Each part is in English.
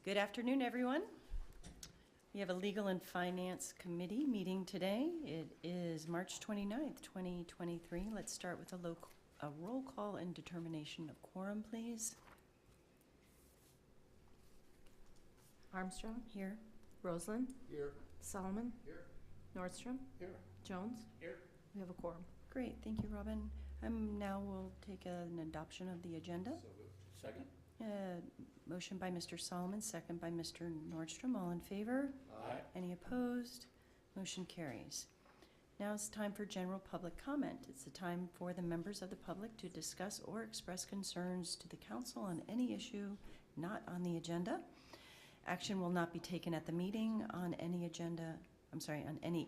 Good afternoon, everyone. We have a Legal and Finance Committee meeting today. It is March 29th, 2023. Let's start with a roll call and determination of quorum, please. Armstrong? Here. Roseland? Here. Solomon? Here. Nordstrom? Here. Jones? Here. We have a quorum. Great, thank you, Robin. Now we'll take an adoption of the agenda. Second. Motion by Mr. Solomon, second by Mr. Nordstrom. All in favor? Aye. Any opposed? Motion carries. Now it's time for general public comment. It's the time for the members of the public to discuss or express concerns to the council on any issue not on the agenda. Action will not be taken at the meeting on any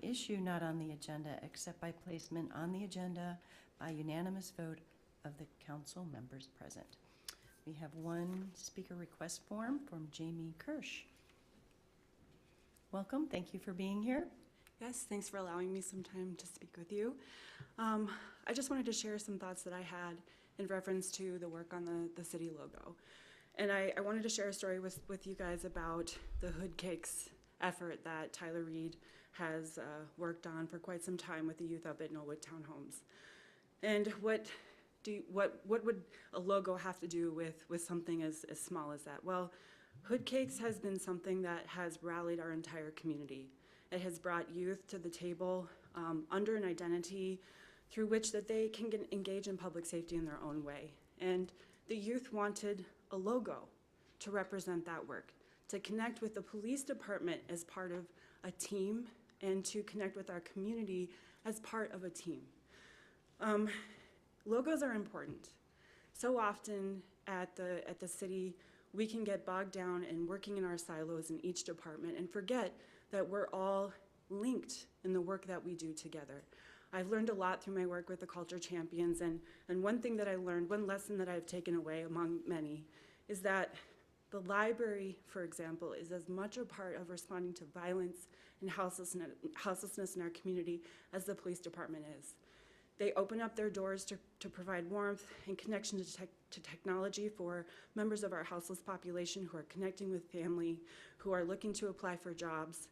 issue not on the agenda except by placement on the agenda by unanimous vote of the council members present. We have one speaker request form from Jamie Kirsch. Welcome, thank you for being here. Yes, thanks for allowing me some time to speak with you. I just wanted to share some thoughts that I had in reference to the work on the city logo. And I wanted to share a story with you guys about the Hood Cakes effort that Tyler Reed has worked on for quite some time with the youth up at Knollwood Townhomes. And what would a logo have to do with something as small as that? Well, Hood Cakes has been something that has rallied our entire community. It has brought youth to the table under an identity through which that they can engage in public safety in their own way. And the youth wanted a logo to represent that work, to connect with the police department as part of a team, and to connect with our community as part of a team. Logos are important. So often at the city, we can get bogged down in working in our silos in each department and forget that we're all linked in the work that we do together. I've learned a lot through my work with the Culture Champions, and one thing that I learned, one lesson that I've taken away among many, is that the library, for example, is as much a part of responding to violence and houselessness in our community as the police department is. They open up their doors to provide warmth and connection to technology for members of our houseless population who are connecting with family, who are looking to apply for jobs.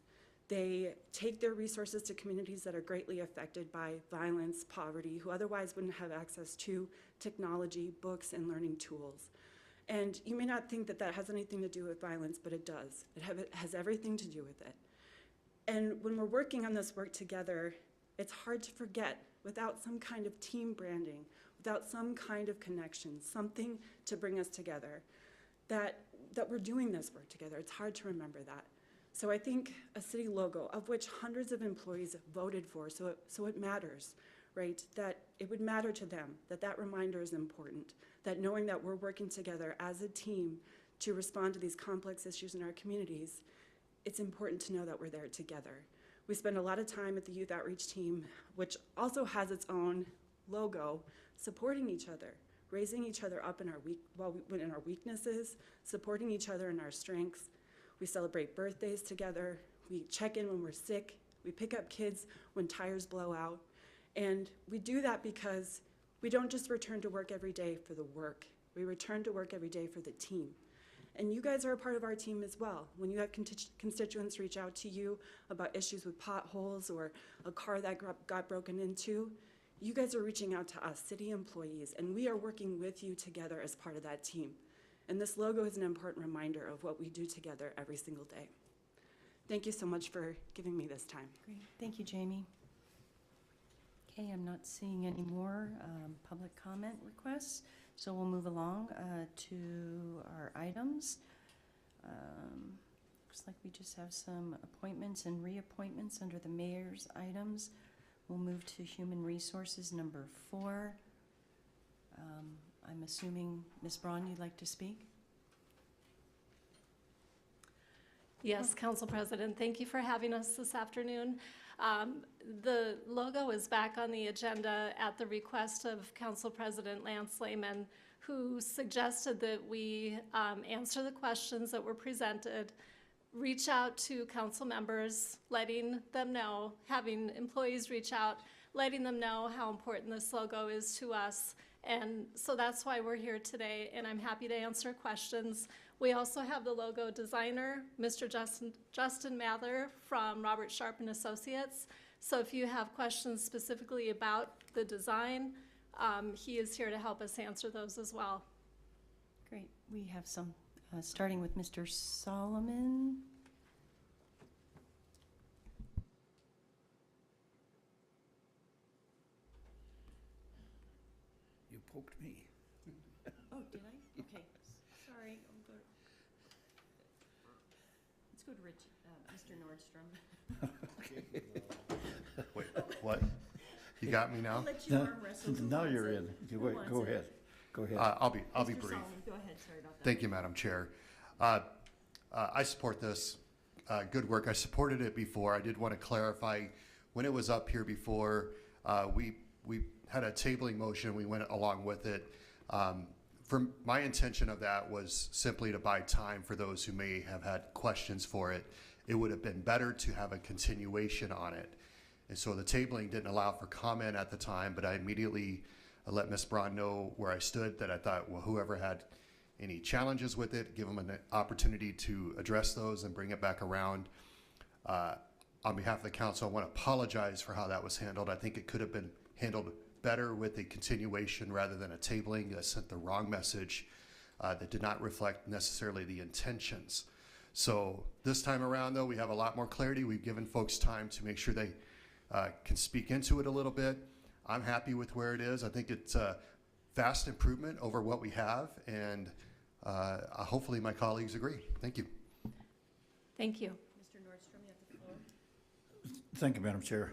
They take their resources to communities that are greatly affected by violence, poverty, who otherwise wouldn't have access to technology, books, and learning tools. And you may not think that that has anything to do with violence, but it does. It has everything to do with it. And when we're working on this work together, it's hard to forget, without some kind of team branding, without some kind of connection, something to bring us together, that we're doing this work together. It's hard to remember that. So I think a city logo, of which hundreds of employees voted for, so it matters, right? That it would matter to them, that reminder is important, that knowing that we're working together as a team to respond to these complex issues in our communities, it's important to know that we're there together. We spend a lot of time at the Youth Outreach Team, which also has its own logo, supporting each other, raising each other up in our weaknesses, supporting each other in our strengths. We celebrate birthdays together. We check in when we're sick. We pick up kids when tires blow out. And we do that because we don't just return to work every day for the work. We return to work every day for the team. And you guys are a part of our team as well. When you have constituents reach out to you about issues with potholes or a car that got broken into, you guys are reaching out to us, city employees, and we are working with you together as part of that team. And this logo is an important reminder of what we do together every single day. Thank you so much for giving me this time. Great, thank you, Jamie. Okay, I'm not seeing any more public comment requests, so we'll move along to our items. Looks like we just have some appointments and reappointments under the mayor's items. We'll move to Human Resources number 4. I'm assuming, Ms. Braun, you'd like to speak? Yes, Council President, thank you for having us this afternoon. The logo is back on the agenda at the request of Council President Lance Lehman, who suggested that we answer the questions that were presented, reach out to council members, letting them know, having employees reach out, letting them know how important this logo is to us. And so that's why we're here today, and I'm happy to answer questions We also have the logo designer, Mr. Justin Mather from Robert Sharp and Associates. So if you have questions specifically about the design, he is here to help us answer those as well. Great. We have some, starting with Mr. Solomon. You poked me. Oh, did I? Okay, sorry. Let's go to Rich, Mr. Nordstrom. Wait, what? You got me now? I'll let you arm wrestle. Who Now wants you're it? in. Who Go wants go it? ahead. Go ahead. I'll be Mr. brief. Solomon, go ahead, sorry about that. Thank you, Madam Chair. I support this. Good work. I supported it before. I did want to clarify, when it was up here before, we had a tabling motion. We went along with it. For my intention of that was simply to buy time for those who may have had questions for it. It would have been better to have a continuation on it. And so the tabling didn't allow for comment at the time, but I immediately let Ms. Braun know where I stood, that I thought, well, whoever had any challenges with it, give them an opportunity to address those and bring it back around. On behalf of the council, I want to apologize for how that was handled. I think it could have been handled better with a continuation rather than a tabling that sent the wrong message, that did not reflect necessarily the intentions. So this time around, though, we have a lot more clarity. We've given folks time to make sure they can speak into it a little bit. I'm happy with where it is. I think it's a vast improvement over what we have, and hopefully my colleagues agree. Thank you. Thank you. Mr. Nordstrom, you have the floor. Thank you, Madam Chair.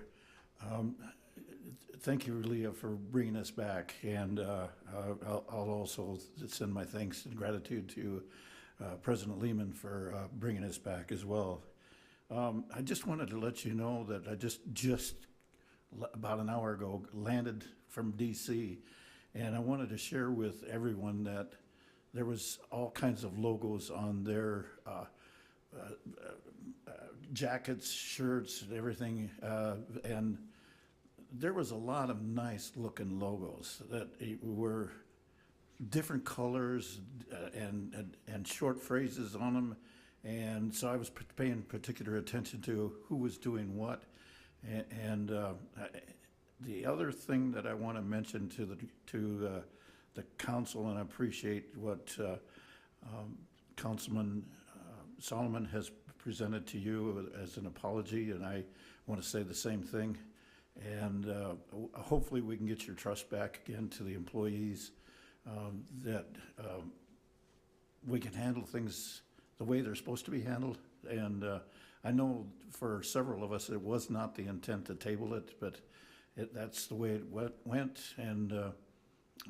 Thank you, Leah, for bringing us back, and I'll also send my thanks and gratitude to President Lehman for bringing us back as well. I just wanted to let you know that I just about an hour ago landed from DC, and I wanted to share with everyone that there was all kinds of logos on their jackets, shirts, and everything, and there was a lot of nice looking logos that were different colors and short phrases on them. And so I was paying particular attention to who was doing what. And the other thing that I want to mention to the council, and I appreciate what Councilman Solomon has presented to you as an apology, and I want to say the same thing. And hopefully we can get your trust back again to the employees, that we can handle things the way they're supposed to be handled. And I know for several of us, it was not the intent to table it, but that's the way it went. And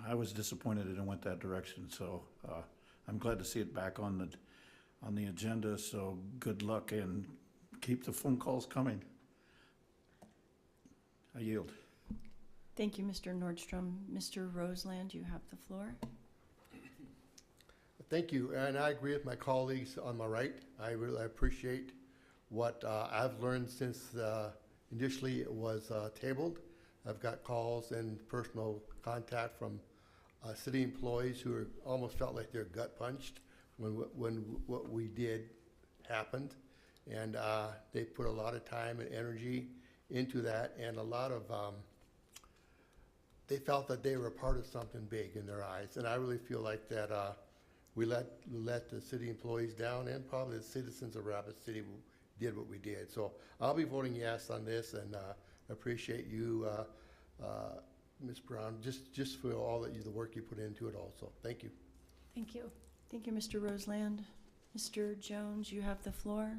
I was disappointed it went that direction. So I'm glad to see it back on the agenda. So good luck and keep the phone calls coming. I yield. Thank you, Mr. Nordstrom. Mr. Roseland, you have the floor. Thank you, and I agree with my colleagues on my right. I really appreciate what I've learned since initially it was tabled. I've got calls and personal contact from city employees who almost felt like they're gut punched when what we did happened, and they put a lot of time and energy into that, and a lot of they felt that they were a part of something big in their eyes, and I really feel like that we let the city employees down, and probably the citizens of Rapid City did what we did. So I'll be voting yes on this, and appreciate you, Ms. Brown, just for all the work you put into it also. Thank you. Thank you. Thank you, Mr. Roseland. Mr. Jones, you have the floor.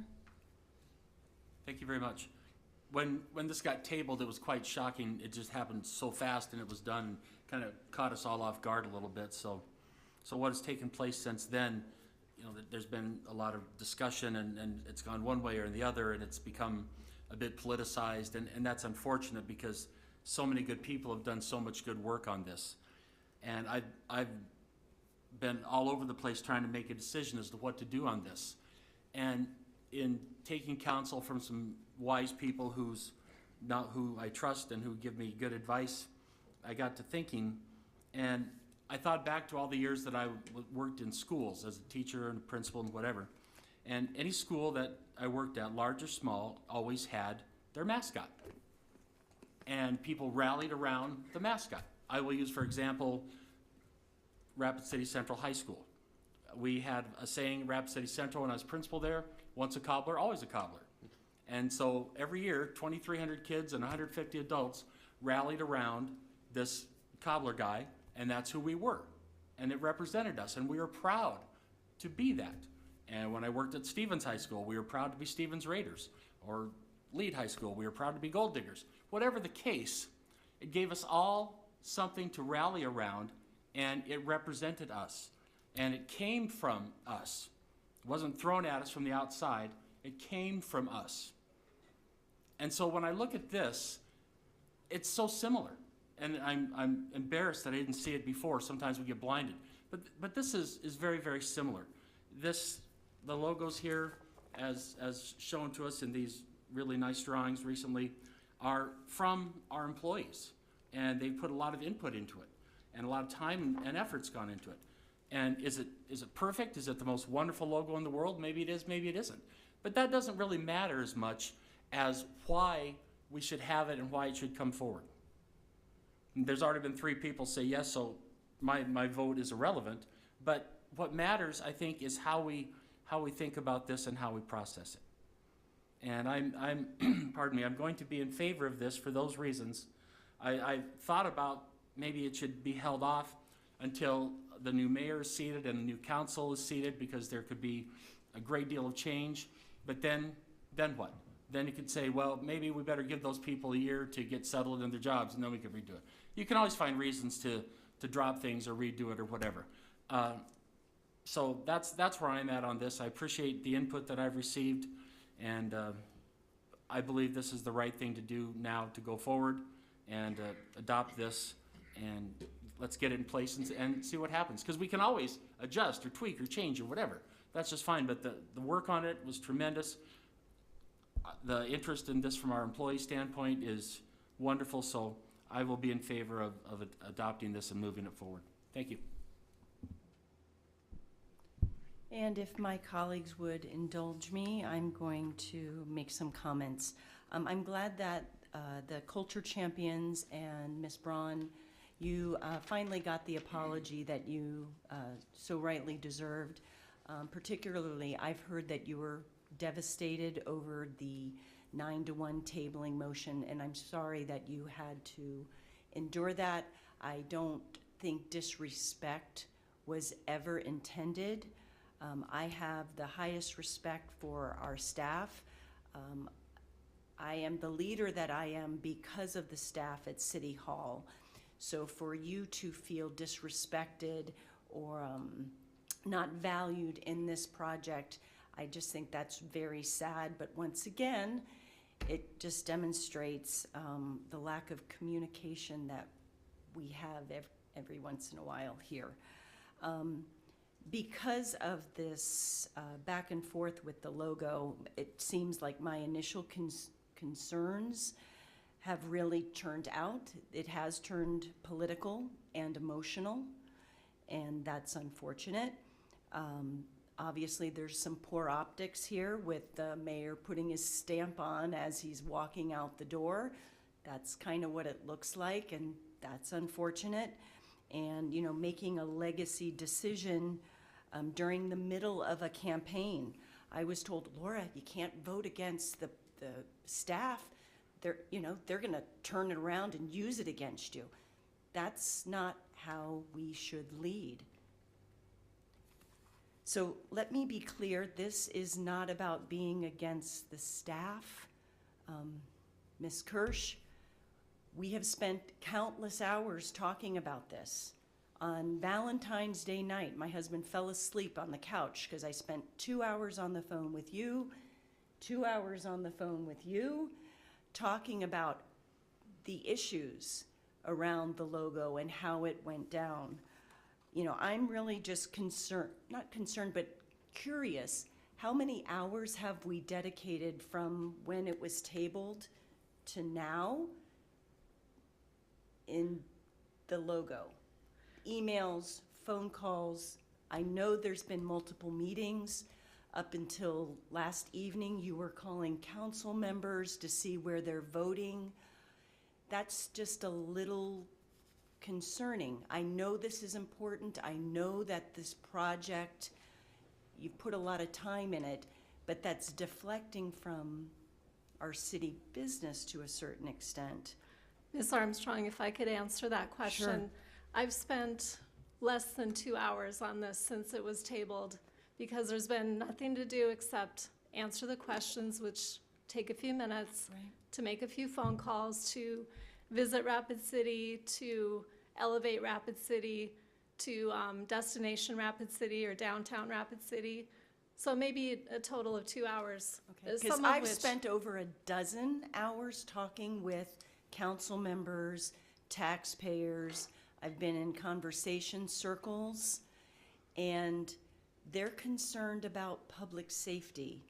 Thank you very much. When this got tabled, it was quite shocking. It just happened so fast, and it was done, kind of caught us all off guard a little bit. So what has taken place since then, there's been a lot of discussion, and it's gone one way or the other, and it's become a bit politicized, and that's unfortunate because so many good people have done so much good work on this. And I've been all over the place trying to make a decision as to what to do on this. And in taking counsel from some wise people who I trust and who give me good advice, I got to thinking, and I thought back to all the years that I worked in schools as a teacher and a principal and whatever. And any school that I worked at, large or small, always had their mascot. And people rallied around the mascot. I will use, for example, Rapid City Central High School. We had a saying, Rapid City Central, when I was principal there, once a cobbler, always a cobbler. And so every year, 2,300 kids and 150 adults rallied around this cobbler guy, and that's who we were. And it represented us, and we were proud to be that. And when I worked at Stevens High School, we were proud to be Stevens Raiders. Or Lead High School, we were proud to be Gold Diggers. Whatever the case, it gave us all something to rally around, and it represented us. And it came from us. It wasn't thrown at us from the outside. It came from us. And so when I look at this, it's so similar. And I'm embarrassed that I didn't see it before. Sometimes we get blinded. But this is very, very similar. The logos here, as shown to us in these really nice drawings recently, are from our employees. And they've put a lot of input into it. And a lot of time and effort's gone into it. And is it perfect? Is it the most wonderful logo in the world? Maybe it is, maybe it isn't. But that doesn't really matter as much as why we should have it and why it should come forward. And there's already been 3 people say yes, so my vote is irrelevant. But what matters, I think, is how we think about this and how we process it. And I'm pardon me, I'm going to be in favor of this for those reasons. I thought about maybe it should be held off until the new mayor is seated and the new council is seated, because there could be a great deal of change. But then what? Then you could say, well, maybe we better give those people a year to get settled in their jobs, and then we can redo it. You can always find reasons to drop things or redo it or whatever. So that's where I'm at on this. I appreciate the input that I've received, and I believe this is the right thing to do now to go forward and adopt this, and let's get it in place and see what happens. Because we can always adjust or tweak or change or whatever. That's just fine, but the work on it was tremendous. The interest in this from our employee standpoint is wonderful, so I will be in favor of adopting this and moving it forward. Thank you. And if my colleagues would indulge me, I'm going to make some comments. I'm glad that the Culture Champions and Ms. Braun, you finally got the apology that you so rightly deserved. Particularly, I've heard that you were devastated over the 9-to-1 tabling motion, and I'm sorry that you had to endure that. I don't think disrespect was ever intended. I have the highest respect for our staff. I am the leader that I am because of the staff at City Hall. So for you to feel disrespected or not valued in this project, I just think that's very sad. But once again, it just demonstrates the lack of communication that we have every once in a while here. Because of this back and forth with the logo, it seems like my initial concerns have really turned out. It has turned political and emotional, and that's unfortunate. Obviously, there's some poor optics here with the mayor putting his stamp on as he's walking out the door. That's kind of what it looks like, and that's unfortunate. And, you know, making a legacy decision during the middle of a campaign. I was told, Laura, you can't vote against the staff. They're going to turn it around and use it against you. That's not how we should lead. So let me be clear, this is not about being against the staff. Ms. Kirsch, we have spent countless hours talking about this. On Valentine's Day night, my husband fell asleep on the couch because I spent 2 hours on the phone with you, 2 hours on the phone with you, talking about the issues around the logo and how it went down. You know, I'm really just not concerned, but curious. How many hours have we dedicated from when it was tabled to now in the logo? emails, phone calls. I know there's been multiple meetings. Up until last evening, you were calling council members to see where they're voting. That's just a little concerning. I know this is important. I know that this project, you've put a lot of time in it, but that's deflecting from our city business to a certain extent. Ms. Armstrong, if I could answer that question. Sure. I've spent less than 2 hours on this since it was tabled because there's been nothing to do except answer the questions, which take a few minutes, Right. to make a few phone calls, to visit Rapid City, to elevate Rapid City, to destination Rapid City or downtown Rapid City. So maybe a total of 2 hours. Okay, because some of I've which- spent over a dozen hours talking with council members, taxpayers. I've been in conversation circles, and they're concerned about public safety,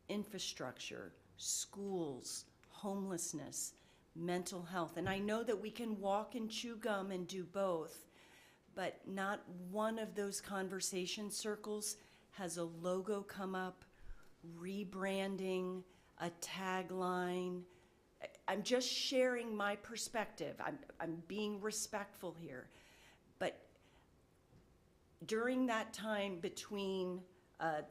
infrastructure, schools, homelessness, mental health. And I know that we can walk and chew gum and do both, but not one of those conversation circles has a logo come up, rebranding, a tagline. I'm just sharing my perspective. I'm being respectful here. But during that time between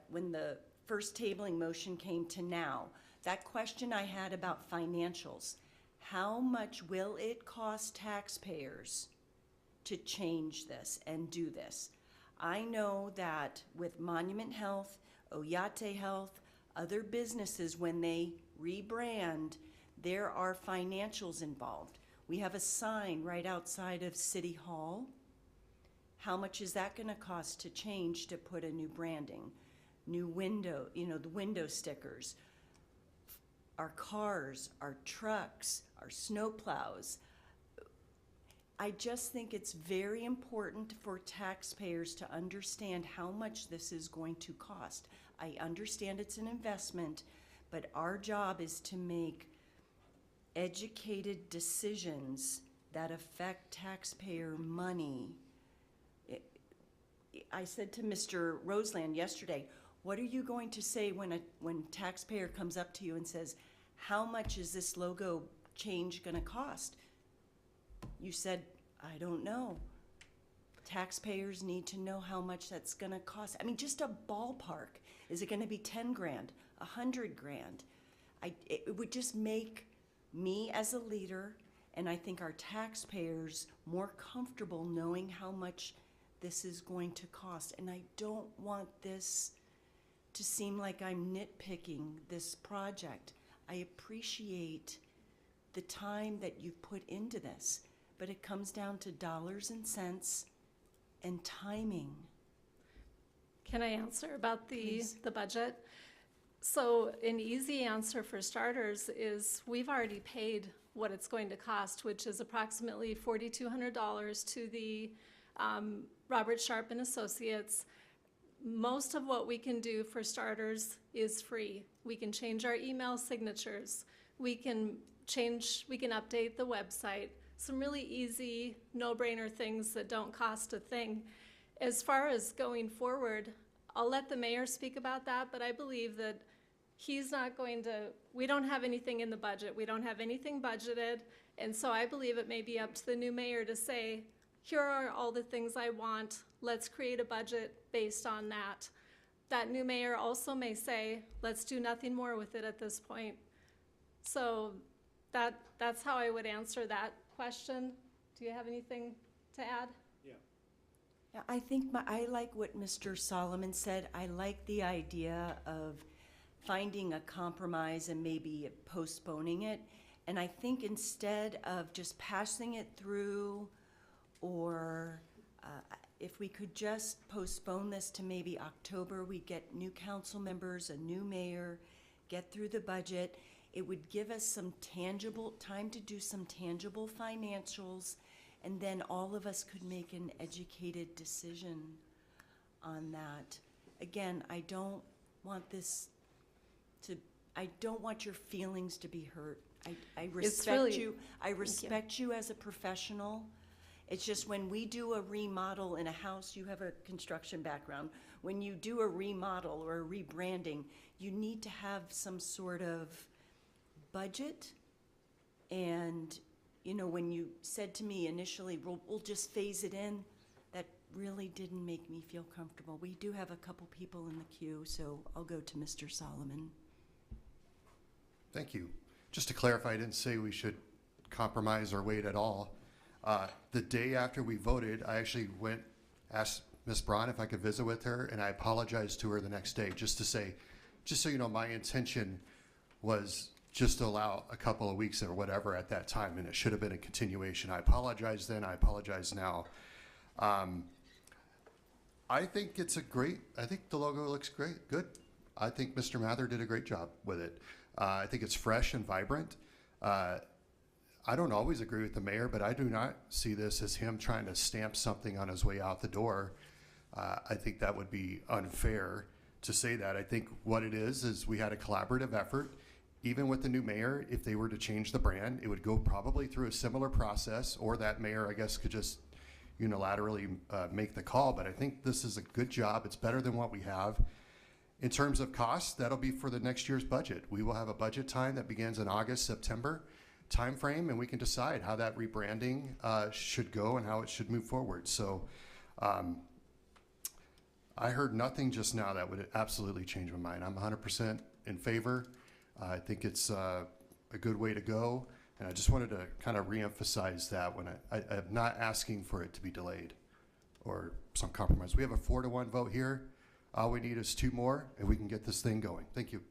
when the first tabling motion came to now, that question I had about financials, how much will it cost taxpayers to change this and do this? I know that with Monument Health, Oyate Health, other businesses, when they rebrand, there are financials involved. We have a sign right outside of City Hall. How much is that going to cost to change to put a new branding? New window, the window stickers, our cars, our trucks, our snow plows. I just think it's very important for taxpayers to understand how much this is going to cost. I understand it's an investment, but our job is to make educated decisions that affect taxpayer money. I said to Mr. Roseland yesterday, what are you going to say when taxpayer comes up to you and says, how much is this logo change going to cost? You said, I don't know. Taxpayers need to know how much that's going to cost. I mean, just a ballpark. Is it going to be 10 grand, 100 grand? It would just make me as a leader, and I think our taxpayers, more comfortable knowing how much this is going to cost. And I don't want this to seem like I'm nitpicking this project. I appreciate the time that you've put into this, but it comes down to dollars and cents and timing. Can I answer about Please. the budget? So an easy answer for starters is we've already paid what it's going to cost, which is approximately $4,200 to the Robert Sharp and Associates. Most of what we can do for starters is free. We can change our email signatures. We can update the website. Some really easy, no-brainer things that don't cost a thing. As far as going forward, I'll let the mayor speak about that, but I believe that he's not going to, we don't have anything in the budget. We don't have anything budgeted. And so I believe it may be up to the new mayor to say, here are all the things I want. Let's create a budget based on that. That new mayor also may say, let's do nothing more with it at this point. So that's how I would answer that question. Do you have anything to add? Yeah, I think I like what Mr. Solomon said. I like the idea of finding a compromise and maybe postponing it. And I think instead of just passing it through, or if we could just postpone this to maybe October, we get new council members, a new mayor, get through the budget, it would give us some tangible time to do some tangible financials, and then all of us could make an educated decision on that. Again, I don't want your feelings to be hurt. I respect really- you. I respect you as a professional, It's just when we do a remodel in a house, you have a construction background. When you do a remodel or a rebranding, you need to have some sort of budget. And, you know, when you said to me initially, we'll just phase it in, that really didn't make me feel comfortable. We do have a couple people in the queue, so I'll go to Mr. Solomon. Thank you. Just to clarify, I didn't say we should compromise or wait at all. The day after we voted, I actually asked Ms. Braun if I could visit with her, and I apologized to her the next day, just to say, just so you know, my intention was just to allow a couple of weeks or whatever at that time, and it should have been a continuation. I apologize then, I apologize now. I think I think the logo looks great, good. I think Mr. Mather did a great job with it. I think it's fresh and vibrant. I don't always agree with the mayor, but I do not see this as him trying to stamp something on his way out the door. I think that would be unfair to say that. I think what it is we had a collaborative effort. Even with the new mayor, if they were to change the brand, it would go probably through a similar process, or that mayor, I guess, could just unilaterally make the call. But I think this is a good job. It's better than what we have. In terms of costs, that'll be for the next year's budget. We will have a budget time that begins in August, September timeframe, and we can decide how that rebranding should go and how it should move forward. So I heard nothing just now that would absolutely change my mind. I'm 100% in favor. I think it's a good way to go, and I just wanted to kind of reemphasize that when I'm not asking for it to be delayed or some compromise. We have a 4-1 vote here. All we need is 2 more, and we can get this thing going. Thank you.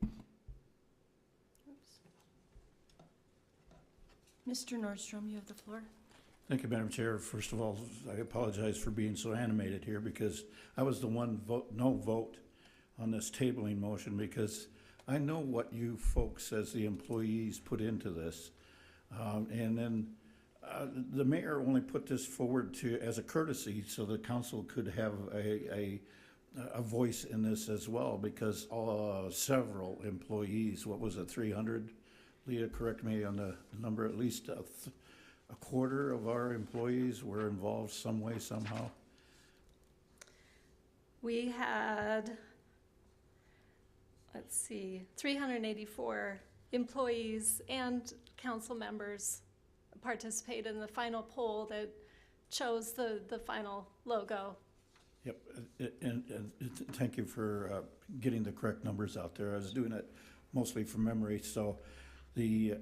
Mr. Nordstrom, you have the floor. Thank you, Madam Chair. First of all, I apologize for being so animated here because I was the one no vote on this tabling motion because I know what you folks as the employees put into this. And then the mayor only put this forward as a courtesy so the council could have a voice in this as well because several employees, what was it, 300? Leah, correct me on the number, at least a quarter of our employees were involved some way, somehow. We had, let's see, 384 employees and council members participate in the final poll that chose the final logo. Yep, and thank you for getting the correct numbers out there. I was doing it mostly from memory, so the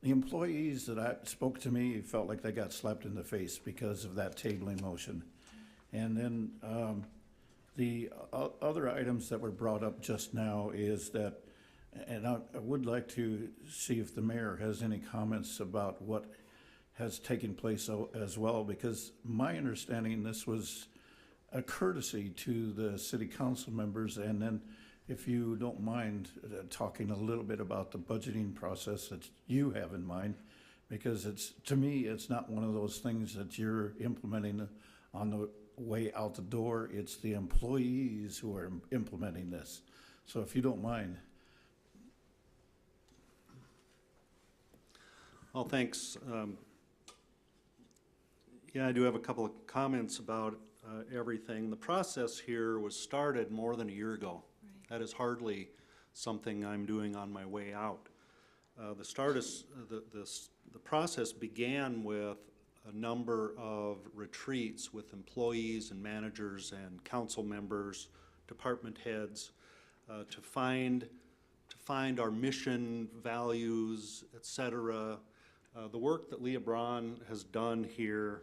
employees that spoke to me felt like they got slapped in the face because of that tabling motion. And then the other items that were brought up just now is that, and I would like to see if the mayor has any comments about what has taken place as well, because my understanding this was a courtesy to the city council members. And then if you don't mind talking a little bit about the budgeting process that you have in mind, because to me, it's not one of those things that you're implementing on the way out the door. It's the employees who are implementing this. So if you don't mind. Well, thanks. Yeah, I do have a couple of comments about everything. The process here was started more than a year ago. Right. That is hardly something I'm doing on my way out. The process began with a number of retreats with employees and managers and council members, department heads, to find our mission, values, etc. The work that Leah Braun has done here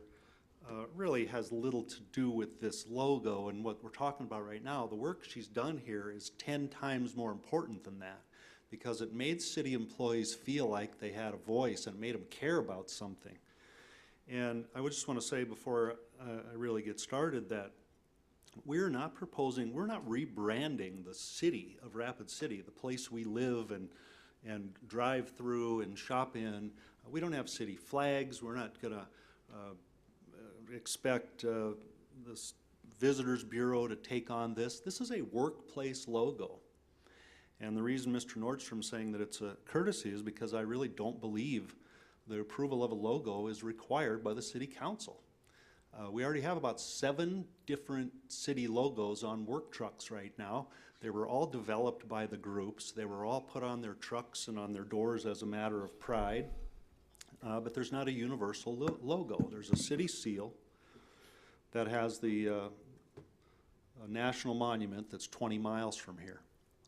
really has little to do with this logo and what we're talking about right now. The work she's done here is 10 times more important than that, because it made city employees feel like they had a voice and made them care about something. And I would just want to say before I really get started that we're not rebranding the city of Rapid City, the place we live and drive through and shop in. We don't have city flags. We're not going to expect this Visitors Bureau to take on this. This is a workplace logo. And the reason Mr. Nordstrom's saying that it's a courtesy is because I really don't believe the approval of a logo is required by the city council. We already have about 7 different city logos on work trucks right now. They were all developed by the groups. They were all put on their trucks and on their doors as a matter of pride. But there's not a universal logo. There's a city seal that has the a national monument that's 20 miles from here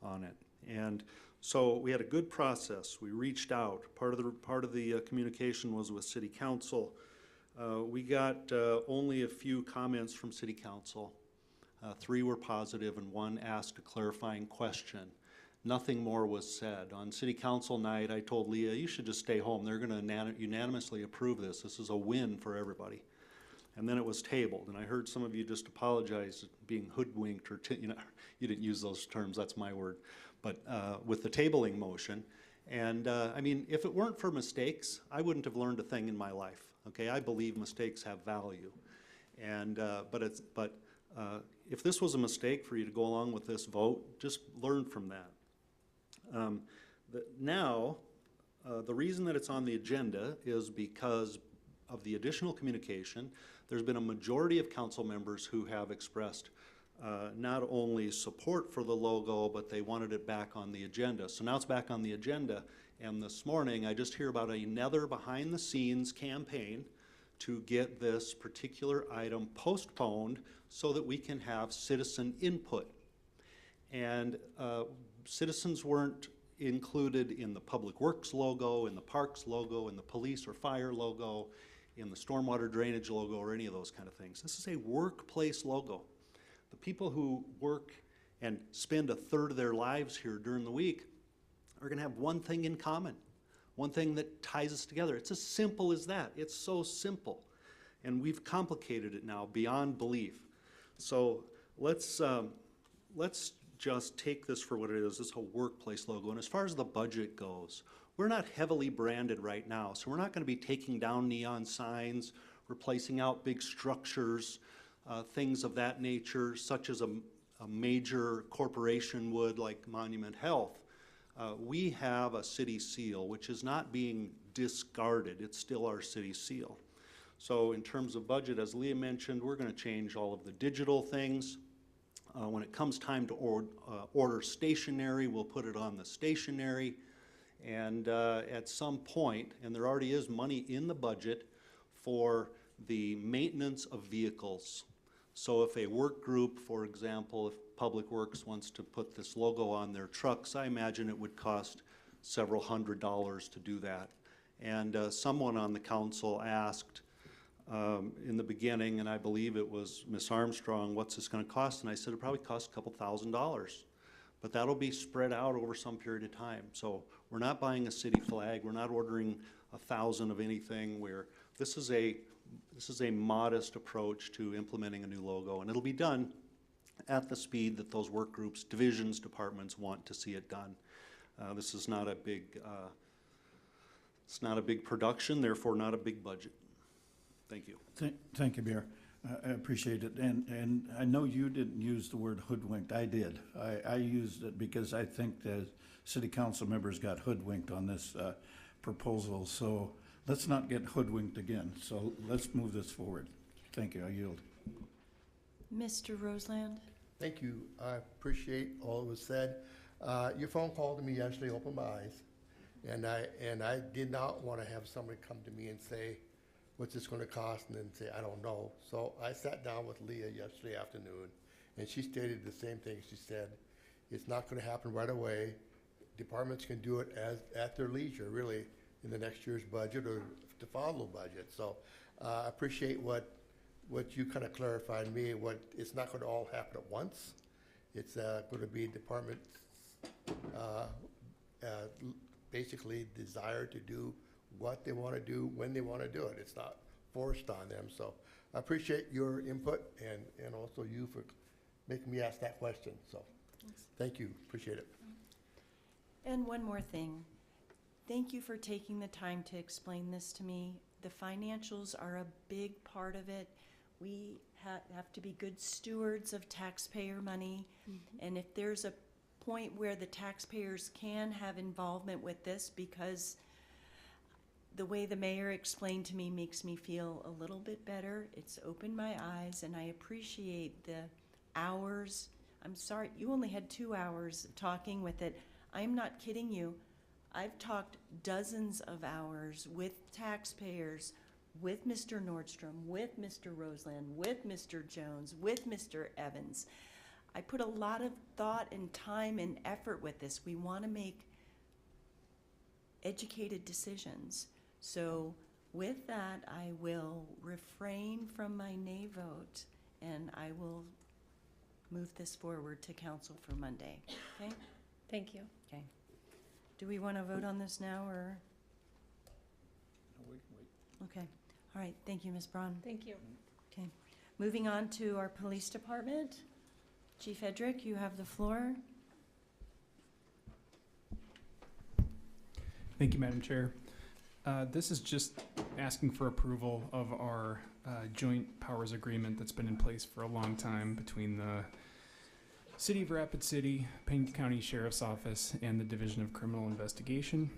on it. And so we had a good process. We reached out. Part of the communication was with city council. We got only a few comments from city council. 3 were positive and 1 asked a clarifying question. Nothing more was said. On city council night, I told Leah, you should just stay home. They're gonna unanimously approve this. This is a win for everybody. And then it was tabled, and I heard some of you just apologize being hoodwinked, or you didn't use those terms, that's my word, but with the tabling motion. And I mean, if it weren't for mistakes, I wouldn't have learned a thing in my life. Okay, I believe mistakes have value, and but if this was a mistake for you to go along with this vote, just learn from that. The reason that it's on the agenda is because of the additional communication. There's been a majority of council members who have expressed not only support for the logo, but they wanted it back on the agenda. So now it's back on the agenda, and this morning I just hear about another behind-the-scenes campaign to get this particular item postponed so that we can have citizen input. And citizens weren't included in the Public Works logo, in the Parks logo, in the police or fire logo, in the stormwater drainage logo, or any of those kind of things. This is a workplace logo. The people who work and spend a third of their lives here during the week are gonna have one thing in common, one thing that ties us together. It's as simple as that. It's so simple. And we've complicated it now beyond belief. So let's just take this for what it is. This is a workplace logo. And as far as the budget goes, we're not heavily branded right now, so we're not going to be taking down neon signs, replacing out big structures, things of that nature, such as a major corporation would, like Monument Health. We have a city seal, which is not being discarded. It's still our city seal. So in terms of budget, as Leah mentioned, we're going to change all of the digital things. When it comes time to order stationery, we'll put it on the stationery. And at some point, and there already is money in the budget for the maintenance of vehicles. So if a work group, for example, if Public Works wants to put this logo on their trucks, I imagine it would cost several $100s to do that. And someone on the council asked in the beginning, and I believe it was Ms. Armstrong, what's this gonna cost? And I said, it'll probably cost a couple $1,000s. But that'll be spread out over some period of time. So we're not buying a city flag. We're not ordering 1,000 of anything. This is a modest approach to implementing a new logo, and it'll be done at the speed that those work groups, divisions, departments want to see it done. This is not a big, it's not a big production, therefore not a big budget. Thank you. Thank you, Mayor. I appreciate it. And I know you didn't use the word hoodwinked. I did. I used it because I think the city council members got hoodwinked on this proposal. So let's not get hoodwinked again. So let's move this forward. Thank you. I yield. Mr. Roseland? Thank you. I appreciate all that was said. Your phone call to me yesterday opened my eyes. And I did not want to have somebody come to me and say, what's this going to cost, and then say, I don't know. So I sat down with Leah yesterday afternoon, and she stated the same thing. She said, it's not going to happen right away. Departments can do it at their leisure, really, in the next year's budget or to follow budget. So I appreciate what you kind of clarified to me, it's not going to all happen at once. It's going to be departments basically desire to do what they want to do when they want to do it. It's not forced on them. So I appreciate your input and also you for making me ask that question. So thank you. Appreciate it. And one more thing. Thank you for taking the time to explain this to me. The financials are a big part of it. We have to be good stewards of taxpayer money. Mm-hmm. And if there's a point where the taxpayers can have involvement with this, because the way the mayor explained to me makes me feel a little bit better. It's opened my eyes, and I appreciate the hours. I'm sorry, you only had 2 hours talking with it. I'm not kidding you. I've talked dozens of hours with taxpayers, with Mr. Nordstrom, with Mr. Roseland, with Mr. Jones, with Mr. Evans. I put a lot of thought and time and effort with this. We want to make educated decisions. So with that, I will refrain from my nay vote, and I will move this forward to council for Monday, okay? Thank you. Okay. Do we want to vote on this now, or? Okay, all right, thank you, Ms. Braun. Thank you. Okay, moving on to our police department. Chief Edrick, you have the floor. Thank you, Madam Chair. This is just asking for approval of our joint powers agreement that's been in place for a long time between the City of Rapid City, Pennington County Sheriff's Office, and the Division of Criminal Investigation.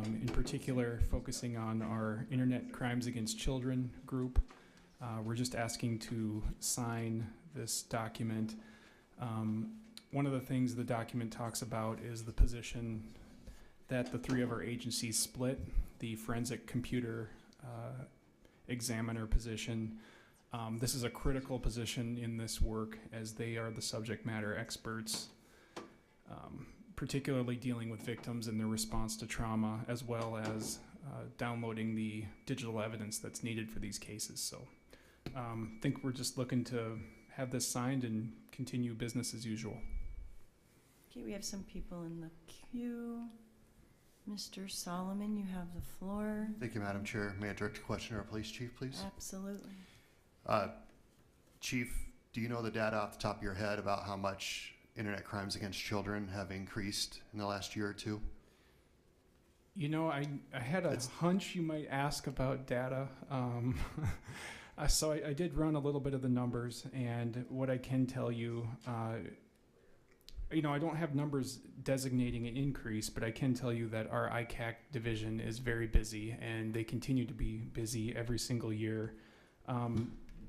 In particular, focusing on our Internet Crimes Against Children group. We're just asking to sign this document. One of the things the document talks about is the position that the 3 of our agencies split, the forensic computer examiner position. This is a critical position in this work, as they are the subject matter experts, particularly dealing with victims and their response to trauma, as well as downloading the digital evidence that's needed for these cases. So I think we're just looking to have this signed and continue business as usual. Okay, we have some people in the queue. Mr. Solomon, you have the floor. Thank you, Madam Chair. May I direct a question to our police chief, please? Absolutely. Chief, do you know the data off the top of your head about how much internet crimes against children have increased in the last year or two? You know, I had a hunch you might ask about data. So I did run a little bit of the numbers, and what I can tell you, you know, I don't have numbers designating an increase, but I can tell you that our ICAC division is very busy, and they continue to be busy every single year.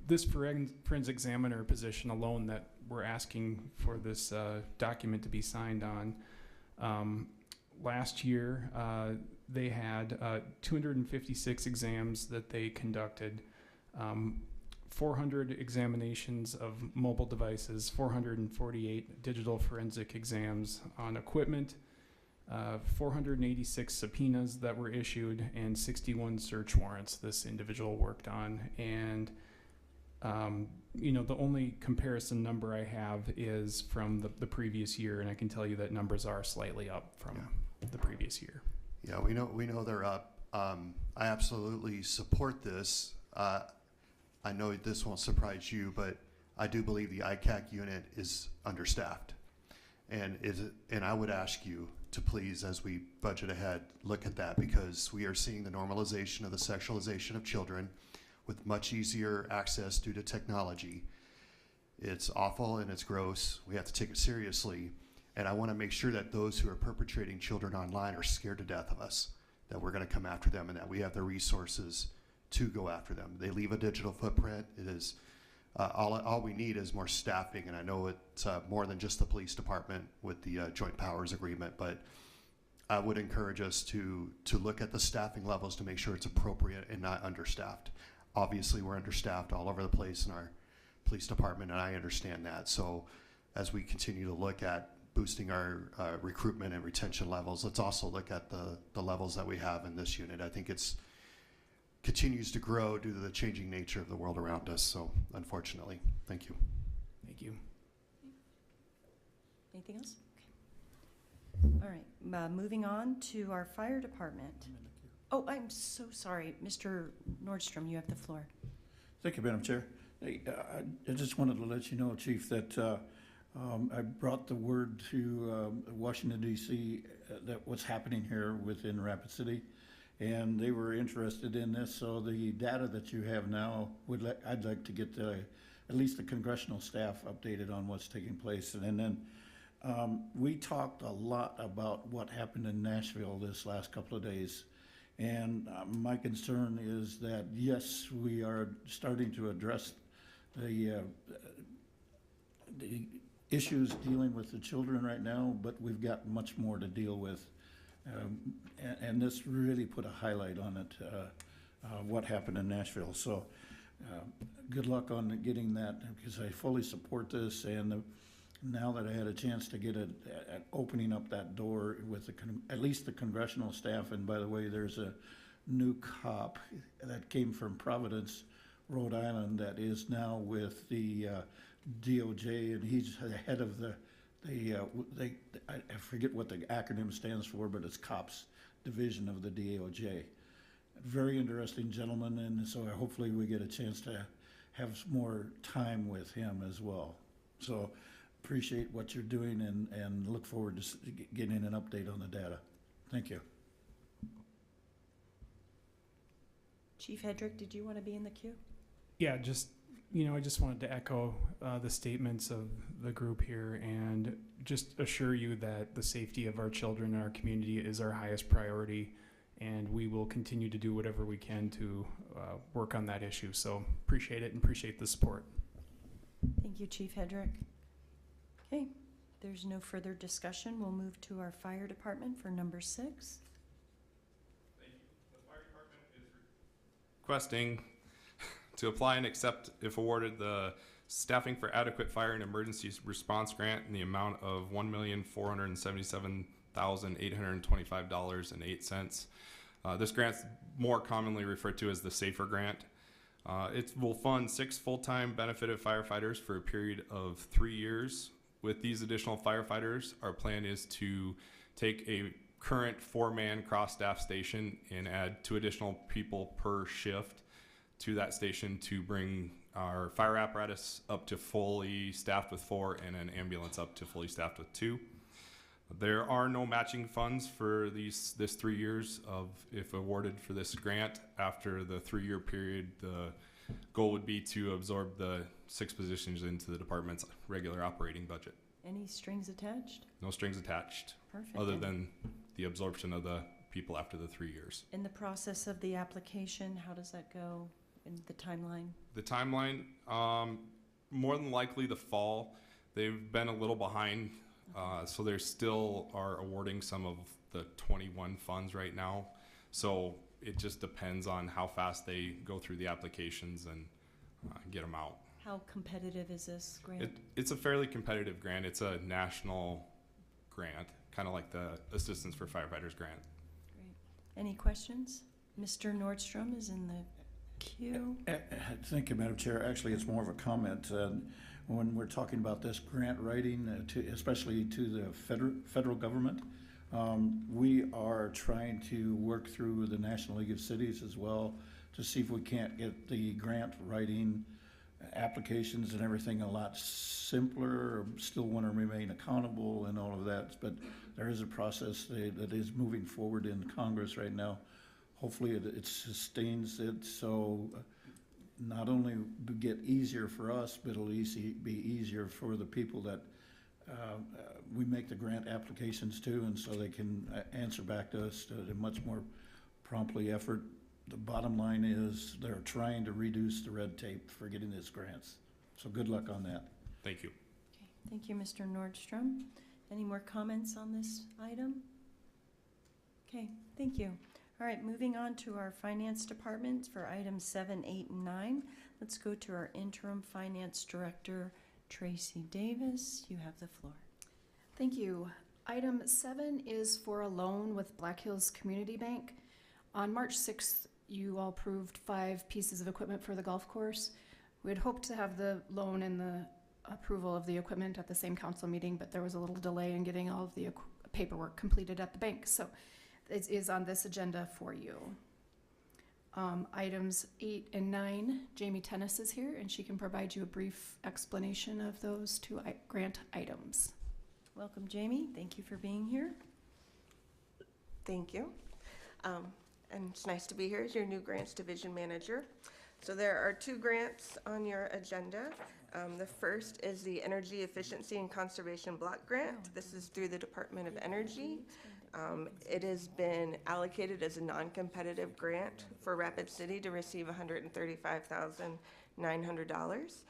This forensic examiner position alone that we're asking for this document to be signed on, last year they had 256 exams that they conducted, 400 examinations of mobile devices, 448 digital forensic exams on equipment, 486 subpoenas that were issued, and 61 search warrants this individual worked on. And you know, the only comparison number I have is from the previous year, and I can tell you that numbers are slightly up from the previous year. Yeah, we know they're up. I absolutely support this. I know this won't surprise you, but I do believe the ICAC unit is understaffed. And I would ask you to please, as we budget ahead, look at that, because we are seeing the normalization of the sexualization of children with much easier access due to technology. It's awful and it's gross. We have to take it seriously. And I want to make sure that those who are perpetrating children online are scared to death of us, that we're going to come after them and that we have the resources to go after them. They leave a digital footprint. It is all we need is more staffing, and I know it's more than just the police department with the joint powers agreement, but I would encourage us to look at the staffing levels to make sure it's appropriate and not understaffed. Obviously, we're understaffed all over the place in our police department, and I understand that. So as we continue to look at boosting our recruitment and retention levels, let's also look at the levels that we have in this unit. I think it's continues to grow due to the changing nature of the world around us. So unfortunately, thank you. Thank you. Anything else? Okay. All right, moving on to our fire department. Oh, I'm so sorry. Mr. Nordstrom, you have the floor. Thank you, Madam Chair. Hey, I just wanted to let you know, Chief, that I brought the word to Washington, D.C. That what's happening here within Rapid City, and they were interested in this. So the data that you have now, I'd like to get at least the congressional staff updated on what's taking place. And then we talked a lot about what happened in Nashville this last couple of days. And my concern is that, yes, we are starting to address the issues dealing with the children right now, but we've got much more to deal with. And this really put a highlight on it, what happened in Nashville. So good luck on getting that, because I fully support this. And now that I had a chance to get opening up that door with at least the congressional staff, and by the way, there's a new cop that came from Providence, Rhode Island, that is now with the DOJ, and he's the head of I forget what the acronym stands for, but it's COPS division of the DOJ. Very interesting gentleman, and so hopefully we get a chance to have some more time with him as well. So appreciate what you're doing and look forward to getting an update on the data. Thank you. Chief Hedrick, did you want to be in the queue? Yeah, I just wanted to echo the statements of the group here and just assure you that the safety of our children and our community is our highest priority, and we will continue to do whatever we can to work on that issue. So appreciate it and appreciate the support. Thank you, Chief Hedrick. Okay, there's no further discussion. We'll move to our fire department for number 6. Thank you. The fire department is requesting to apply and accept, if awarded, the Staffing for Adequate Fire and Emergency Response Grant in the amount of $1,477,825.08. This grant's more commonly referred to as the SAFER Grant. It will fund 6 full-time benefited firefighters for a period of 3 years. With these additional firefighters, our plan is to take a current 4-man cross-staff station and add 2 additional people per shift to that station to bring our fire apparatus up to fully staffed with 4 and an ambulance up to fully staffed with 2. There are no matching funds for this 3 years of, if awarded for this grant. After the 3-year period, the goal would be to absorb the 6 positions into the department's regular operating budget. Any strings attached? No strings attached, Perfect. other than the absorption of the people after the 3 years. In the process of the application, how does that go in the timeline? The timeline, more than likely the fall. They've been a little behind, so they still are awarding some of the 21 funds right now. So it just depends on how fast they go through the applications and get them out. How competitive is this grant? It's a fairly competitive grant. It's a national grant, kind of like the Assistance for Firefighters grant. Great. Any questions? Mr. Nordstrom is in the queue. Thank you, Madam Chair. Actually, it's more of a comment. When we're talking about this grant writing, especially to the federal government, we are trying to work through the National League of Cities as well to see if we can't get the grant writing applications and everything a lot simpler. Still want to remain accountable and all of that, but there is a process that is moving forward in Congress right now. Hopefully it sustains it, so not only get easier for us, but it'll be easier for the people that we make the grant applications to, and so they can answer back to us to much more promptly effort. The bottom line is they're trying to reduce the red tape for getting these grants. So good luck on that. Thank you. Okay, thank you, Mr. Nordstrom. Any more comments on this item? Okay, thank you. All right, moving on to our finance department for items 7, 8, and 9. Let's go to our interim finance director, Tracy Davis. You have the floor. Thank you. Item 7 is for a loan with Black Hills Community Bank. On March 6th, you all approved 5 pieces of equipment for the golf course. We had hoped to have the loan and the approval of the equipment at the same council meeting, but there was a little delay in getting all of the paperwork completed at the bank. So it is on this agenda for you. Items 8 and 9, Jamie Tennis is here, and she can provide you a brief explanation of those 2 grant items. Welcome, Jamie. Thank you for being here. Thank you. And it's nice to be here as your new grants division manager. So there are 2 grants on your agenda. The first is the Energy Efficiency and Conservation Block Grant. This is through the Department of Energy. It has been allocated as a non-competitive grant for Rapid City to receive $135,900.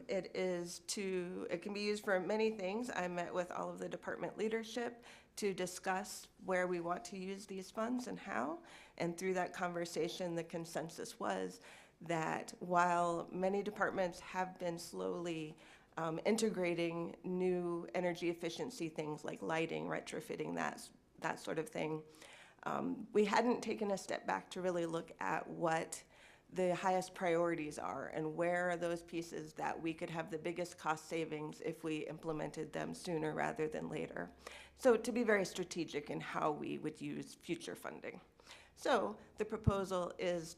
It can be used for many things. I met with all of the department leadership to discuss where we want to use these funds and how. And through that conversation, the consensus was that while many departments have been slowly integrating new energy efficiency things like lighting, retrofitting, that sort of thing, we hadn't taken a step back to really look at what the highest priorities are and where are those pieces that we could have the biggest cost savings if we implemented them sooner rather than later. So to be very strategic in how we would use future funding. So the proposal is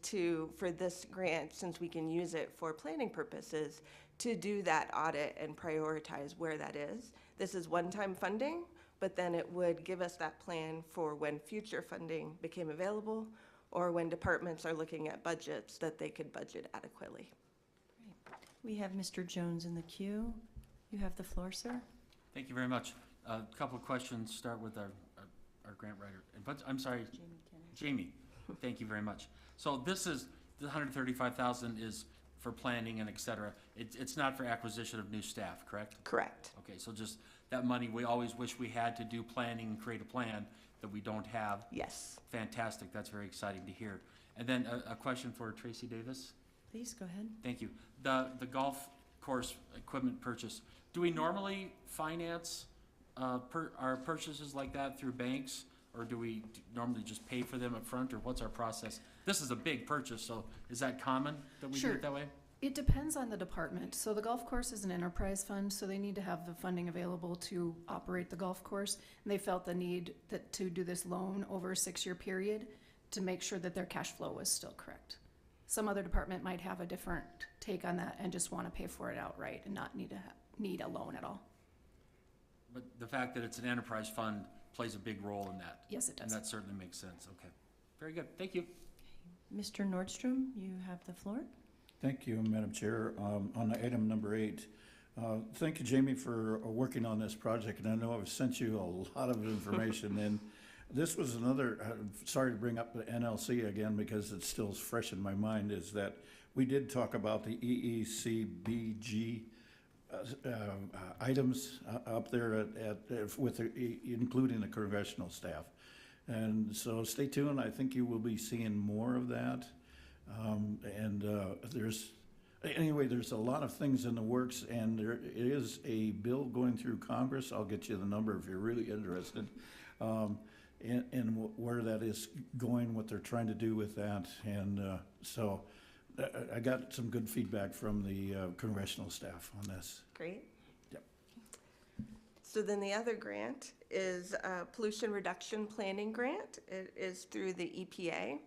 for this grant, since we can use it for planning purposes, to do that audit and prioritize where that is. This is one-time funding, but then it would give us that plan for when future funding became available or when departments are looking at budgets that they could budget adequately. Great. We have Mr. Jones in the queue. You have the floor, sir. Thank you very much. A couple of questions. Start with our grant writer. But I'm sorry, Jamie. Thank you very much. So this is the $135,000 is for planning and et cetera. It's not for acquisition of new staff, correct? Correct. Okay, so just that money we always wish we had to do planning and create a plan that we don't have. Yes. Fantastic. That's very exciting to hear. And then a question for Tracy Davis. Please go ahead. Thank you. The golf course equipment purchase. Do we normally finance our purchases like that through banks, or do we normally just pay for them up front, or what's our process? This is a big purchase, so is that common that we do Sure. it that way? It depends on the department. So the golf course is an enterprise fund, so they need to have the funding available to operate the golf course. And they felt the need to do this loan over a 6-year period to make sure that their cash flow was still correct. Some other department might have a different take on that and just want to pay for it outright and not need a loan at all. But the fact that it's an enterprise fund plays a big role in that. Yes, it And does. that certainly makes sense. Okay. Very good. Thank you. Mr. Nordstrom, you have the floor. Thank you, Madam Chair. On item number 8, thank you, Jamie, for working on this project, and I know I've sent you a lot of information, and this was another, sorry to bring up the NLC again because it's still fresh in my mind, is that we did talk about the EECBG items up there including the congressional staff. And so stay tuned. I think you will be seeing more of that. There's a lot of things in the works, and there is a bill going through Congress. I'll get you the number if you're really interested, and where that is going, what they're trying to do with that. And so I got some good feedback from the congressional staff on this. Great. Yep. So then the other grant is a pollution reduction planning grant. It is through the EPA.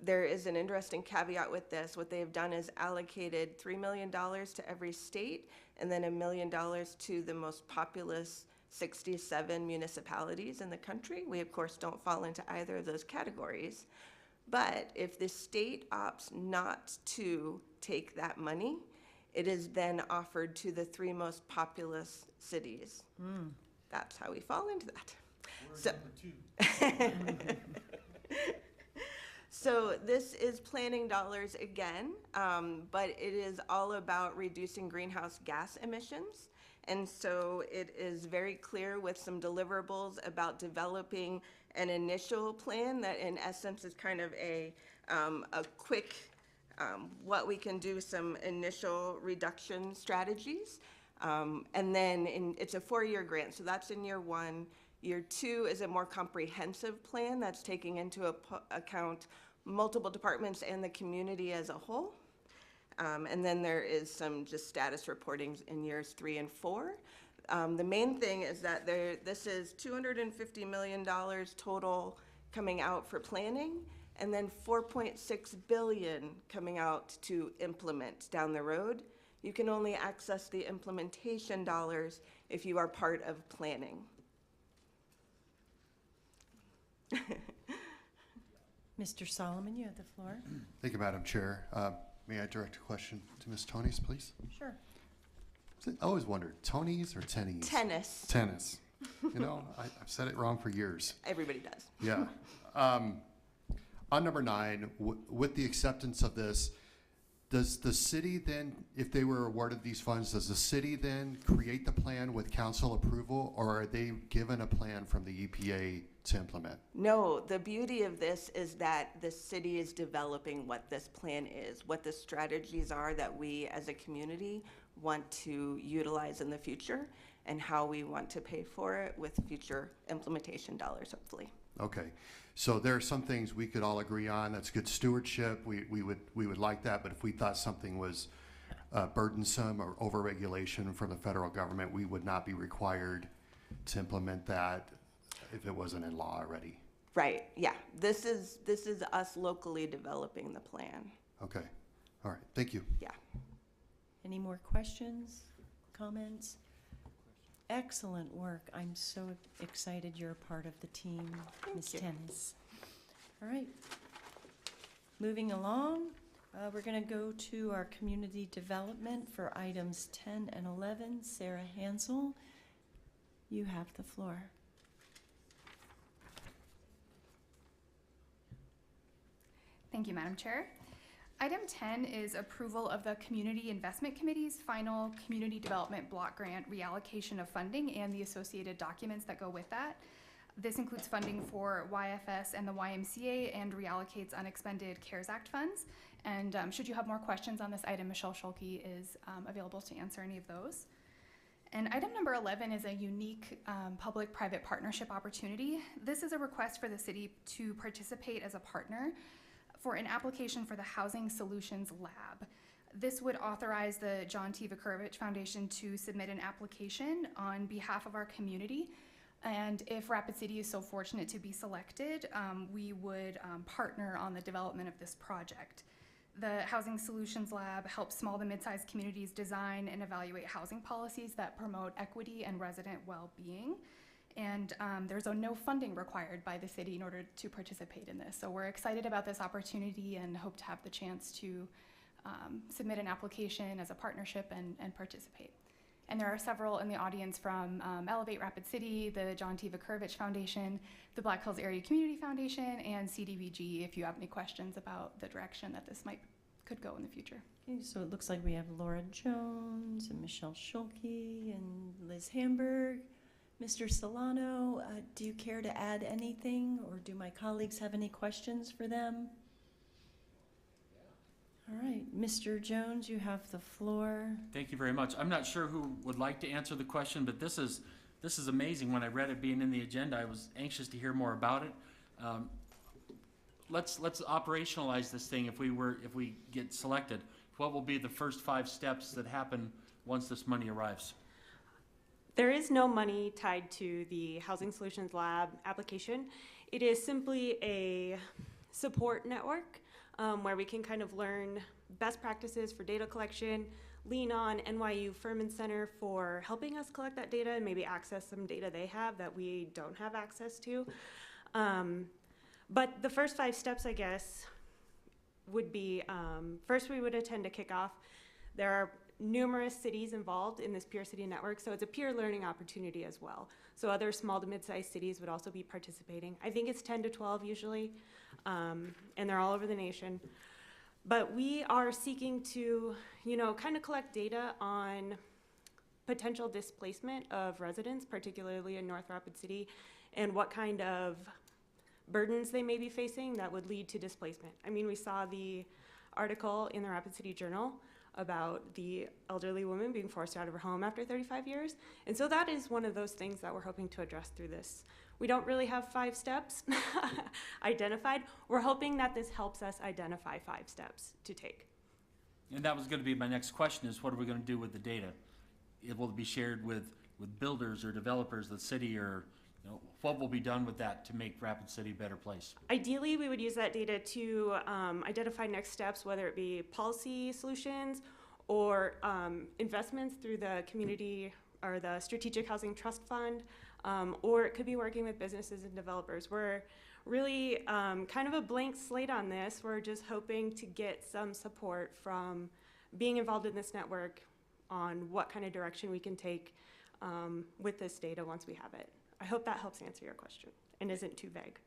There is an interesting caveat with this. What they've done is allocated $3 million to every state and then $1 million to the most populous 67 municipalities in the country. We, of course, don't fall into either of those categories. But if the state opts not to take that money, it is then offered to the 3 most populous cities. That's how we fall into that. So this is planning dollars again, but it is all about reducing greenhouse gas emissions. And so it is very clear with some deliverables about developing an initial plan that in essence is kind of a quick, what we can do, some initial reduction strategies. And then it's a 4-year grant, so that's in year 1. Year 2 is a more comprehensive plan that's taking into account multiple departments and the community as a whole. And then there is some just status reporting in years 3 and 4. The main thing is that this is $250 million total coming out for planning, and then $4.6 billion coming out to implement down the road. You can only access the implementation dollars if you are part of planning. Mr. Solomon, you have the floor. Thank you, Madam Chair. May I direct a question to Ms. Tonys, please? Sure. I always wondered, Tonys or tennies? Tennis. Tennis. You know, I've said it wrong for years. Everybody does. Yeah. On number 9, with the acceptance of this, does the city then, if they were awarded these funds, does the city then create the plan with council approval, or are they given a plan from the EPA to implement? No, the beauty of this is that the city is developing what this plan is, what the strategies are that we as a community want to utilize in the future, and how we want to pay for it with future implementation dollars, hopefully. Okay, so there are some things we could all agree on. That's good stewardship. We would like that. But if we thought something was burdensome or overregulation from the federal government, we would not be required to implement that if it wasn't in law already. Right, yeah. This is us locally developing the plan. Okay, all right. Thank you. Yeah. Any more questions, comments? Excellent work. I'm so excited you're a part of the team, Ms. Tennis. All right. Moving along, we're going to go to our community development for items 10 and 11. Sarah Hansel, you have the floor. Thank you, Madam Chair. Item 10 is approval of the Community Investment Committee's final Community Development Block Grant reallocation of funding and the associated documents that go with that. This includes funding for YFS and the YMCA and reallocates unexpended CARES Act funds. And should you have more questions on this item, Michelle Schulke is available to answer any of those. And item number 11 is a unique public-private partnership opportunity. This is a request for the city to participate as a partner for an application for the Housing Solutions Lab. This would authorize the John T. Vukurovich Foundation to submit an application on behalf of our community. And if Rapid City is so fortunate to be selected, we would partner on the development of this project. The Housing Solutions Lab helps small to mid-sized communities design and evaluate housing policies that promote equity and resident well-being. And there's no funding required by the city in order to participate in this. So we're excited about this opportunity and hope to have the chance to submit an application as a partnership and participate. And there are several in the audience from Elevate Rapid City, the John T. Vukurovich Foundation, the Black Hills Area Community Foundation, and CDBG if you have any questions about the direction that this could go in the future. Okay, so it looks like we have Laura Jones and Michelle Schulke and Liz Hamburg. Mr. Solano, do you care to add anything, or do my colleagues have any questions for them? All right, Mr. Jones, you have the floor. Thank you very much. I'm not sure who would like to answer the question, but this is amazing. When I read it being in the agenda, I was anxious to hear more about it. Let's operationalize this thing if we get selected. What will be the first 5 steps that happen once this money arrives? There is no money tied to the Housing Solutions Lab application. It is simply a support network where we can kind of learn best practices for data collection, lean on NYU Furman Center for helping us collect that data and maybe access some data they have that we don't have access to. But the first 5 steps, I guess, would be, first we would attend a kickoff. There are numerous cities involved in this peer city network, so it's a peer learning opportunity as well. So other small to mid-sized cities would also be participating. I think it's 10 to 12 usually, and they're all over the nation. But we are seeking to, kind of collect data on potential displacement of residents, particularly in North Rapid City, and what kind of burdens they may be facing that would lead to displacement. I mean, we saw the article in the Rapid City Journal about the elderly woman being forced out of her home after 35 years. And so that is one of those things that we're hoping to address through this. We don't really have 5 steps identified. We're hoping that this helps us identify 5 steps to take. And that was going to be my next question, is what are we going to do with the data? Will it be shared with builders or developers, the city, or what will be done with that to make Rapid City a better place? Ideally, we would use that data to identify next steps, whether it be policy solutions or investments through the community or the Strategic Housing Trust Fund, or it could be working with businesses and developers. We're really kind of a blank slate on this. We're just hoping to get some support from being involved in this network on what kind of direction we can take with this data once we have it. I hope that helps answer your question and isn't too vague.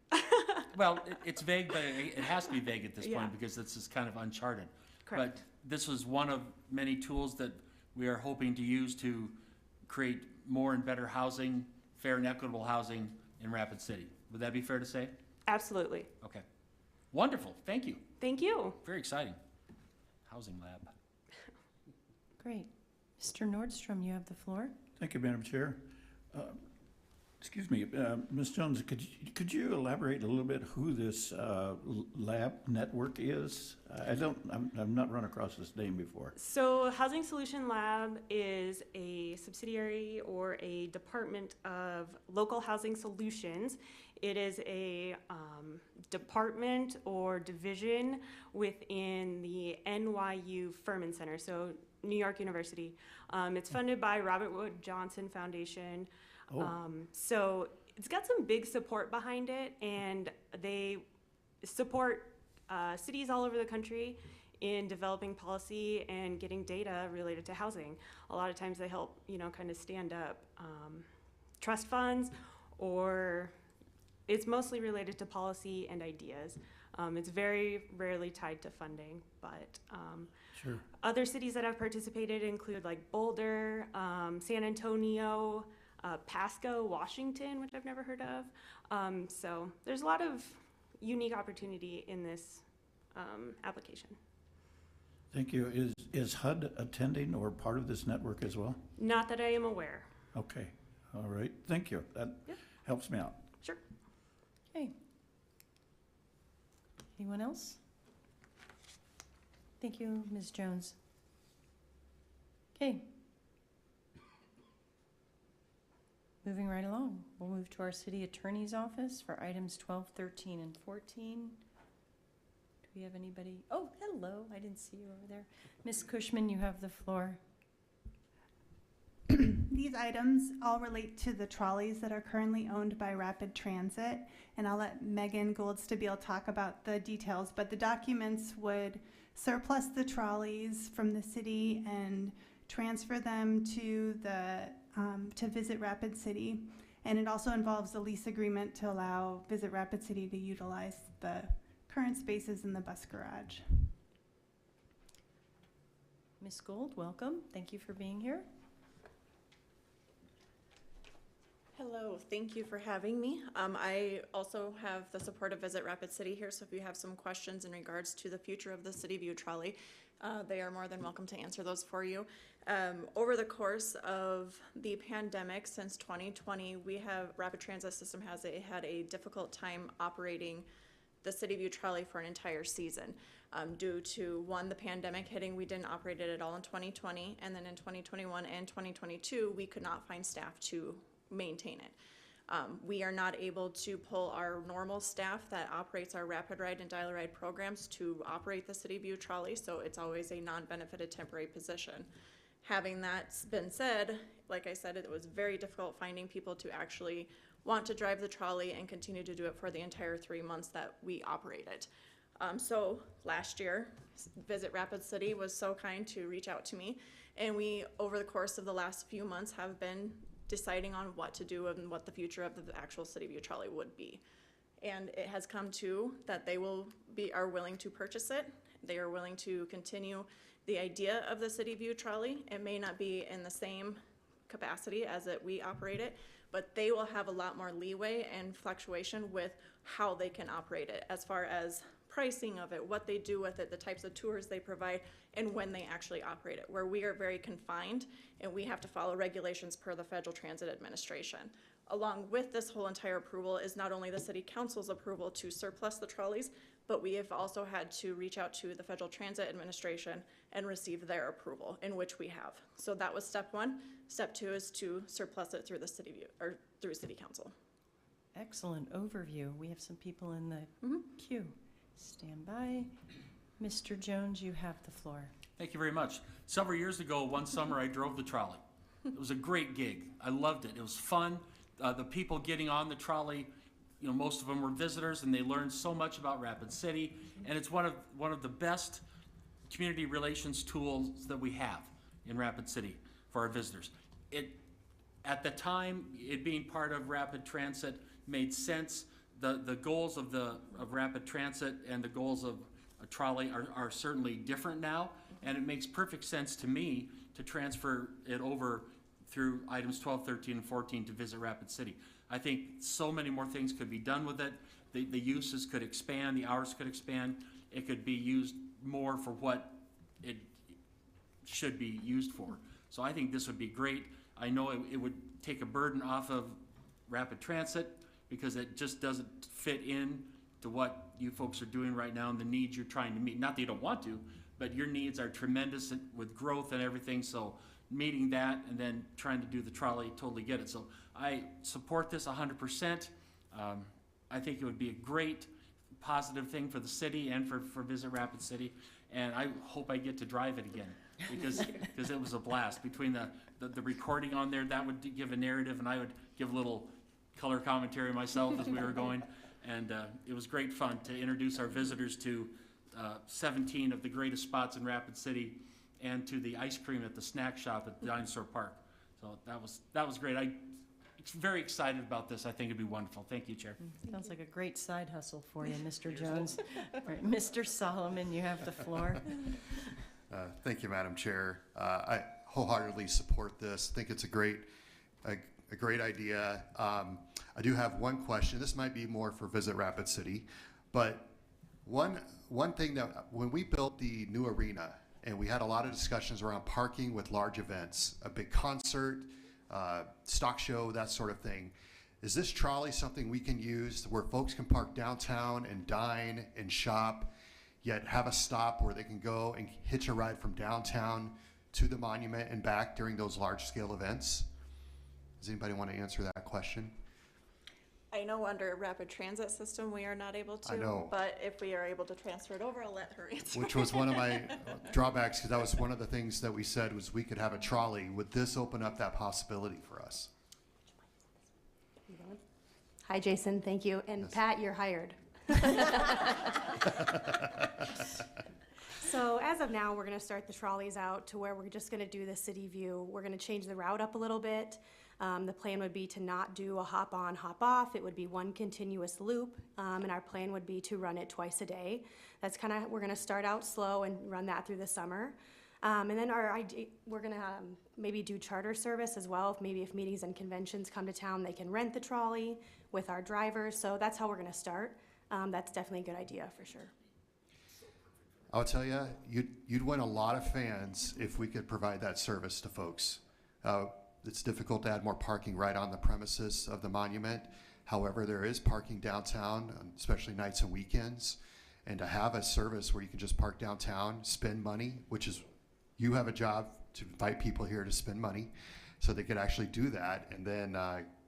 Well, it's vague, but it has to be vague at this Yeah. point because this is kind of uncharted. Correct. But this is one of many tools that we are hoping to use to create more and better housing, fair and equitable housing in Rapid City. Would that be fair to say? Absolutely. Okay. Wonderful. Thank you. Thank you. Very exciting. Housing lab. Great. Mr. Nordstrom, you have the floor. Thank you, Madam Chair. Excuse me, Ms. Jones, could you elaborate a little bit who this lab network is? I've not run across this name before. So Housing Solution Lab is a subsidiary or a department of Local Housing Solutions. It is a department or division within the NYU Furman Center, so New York University. It's funded by Robert Wood Johnson Foundation. Oh. So it's got some big support behind it, and they support cities all over the country in developing policy and getting data related to housing. A lot of times they help, kind of stand up trust funds, or it's mostly related to policy and ideas. It's very rarely tied to funding, but Sure. other cities that have participated include like Boulder, San Antonio, Pasco, Washington, which I've never heard of. So there's a lot of unique opportunity in this application. Thank you. Is HUD attending or part of this network as well? Not that I am aware. Okay, all right, thank you. That Yep. helps me out. Sure. Okay. Anyone else? Thank you, Ms. Jones. Okay. Moving right along, we'll move to our city attorney's office for items 12, 13, and 14. Do we have anybody? Oh, hello, I didn't see you over there. Ms. Cushman, you have the floor. These items all relate to the trolleys that are currently owned by Rapid Transit, and I'll let Megan Goldstabile talk about the details, but the documents would surplus the trolleys from the city and transfer them to Visit Rapid City, and it also involves a lease agreement to allow Visit Rapid City to utilize the current spaces in the bus garage. Ms. Gold, welcome. Thank you for being here. Hello, thank you for having me. I also have the support of Visit Rapid City here, so if you have some questions in regards to the future of the City View trolley, they are more than welcome to answer those for you. Over the course of the pandemic since 2020, Rapid Transit System has had a difficult time operating the City View trolley for an entire season. Due to, one, the pandemic hitting, we didn't operate it at all in 2020, and then in 2021 and 2022, we could not find staff to maintain it. We are not able to pull our normal staff that operates our Rapid Ride and Dial Ride programs to operate the City View trolley, so it's always a non-benefited temporary position. Having that been said, like I said, it was very difficult finding people to actually want to drive the trolley and continue to do it for the entire 3 months that we operate it. So last year, Visit Rapid City was so kind to reach out to me, and we, over the course of the last few months, have been deciding on what to do and what the future of the actual City View trolley would be. And it has come to that they are willing to purchase it. They are willing to continue the idea of the City View trolley. It may not be in the same capacity as we operate it, but they will have a lot more leeway and fluctuation with how they can operate it, as far as pricing of it, what they do with it, the types of tours they provide, and when they actually operate it, where we are very confined and we have to follow regulations per the Federal Transit Administration. Along with this whole entire approval is not only the City Council's approval to surplus the trolleys, but we have also had to reach out to the Federal Transit Administration and receive their approval, in which we have. So that was step one. Step two is to surplus it through the City View, or through City Council. Excellent overview. We have some people in the queue. Stand by. Mr. Jones, you have the floor. Thank you very much. Several years ago, one summer, I drove the trolley. It was a great gig. I loved it. It was fun. The people getting on the trolley, most of them were visitors, and they learned so much about Rapid City. And it's one of the best community relations tools that we have in Rapid City for our visitors. At the time, it being part of Rapid Transit made sense. The goals of Rapid Transit and the goals of a trolley are certainly different now, and it makes perfect sense to me to transfer it over through items 12, 13, and 14 to Visit Rapid City. I think so many more things could be done with it. The uses could expand, the hours could expand. It could be used more for what it should be used for. So I think this would be great. I know it would take a burden off of Rapid Transit because it just doesn't fit in to what you folks are doing right now and the needs you're trying to meet. Not that you don't want to, but your needs are tremendous with growth and everything. So meeting that and then trying to do the trolley, totally get it. So I support this 100%. I think it would be a great positive thing for the city and for Visit Rapid City. And I hope I get to drive it again because it was a blast. Between the recording on there, that would give a narrative, and I would give a little color commentary myself as we were going. And it was great fun to introduce our visitors to 17 of the greatest spots in Rapid City and to the ice cream at the snack shop at Dinosaur Park. So that was great. I'm very excited about this. I think it'd be wonderful. Thank you, Chair. Sounds like a great side hustle for you, Mr. Jones. All right, Mr. Solomon, you have the floor. Thank you, Madam Chair. I wholeheartedly support this. I think it's a great idea. I do have one question. This might be more for Visit Rapid City, but one thing that when we built the new arena and we had a lot of discussions around parking with large events, a big concert, stock show, that sort of thing. Is this trolley something we can use where folks can park downtown and dine and shop, yet have a stop where they can go and hitch a ride from downtown to the monument and back during those large-scale events? Does anybody want to answer that question? I know under Rapid Transit system, we are not able to. I know. But if we are able to transfer it over, I'll let her answer. Which was one of my drawbacks, because that was one of the things that we said was we could have a trolley. Would this open up that possibility for us? Hi, Jason. Thank you. And Yes. Pat, you're hired. So as of now, we're going to start the trolleys out to where we're just going to do the city view. We're going to change the route up a little bit. The plan would be to not do a hop on, hop off. It would be one continuous loop, and our plan would be to run it twice a day. That's kind of, we're going to start out slow and run that through the summer. And then we're going to maybe do charter service as well. Maybe if meetings and conventions come to town, they can rent the trolley with our drivers. So that's how we're going to start. That's definitely a good idea for sure. I'll tell you, you'd win a lot of fans if we could provide that service to folks. It's difficult to add more parking right on the premises of the monument. However, there is parking downtown, especially nights and weekends. And to have a service where you can just park downtown, spend money, which is, you have a job to invite people here to spend money, so they could actually do that, and then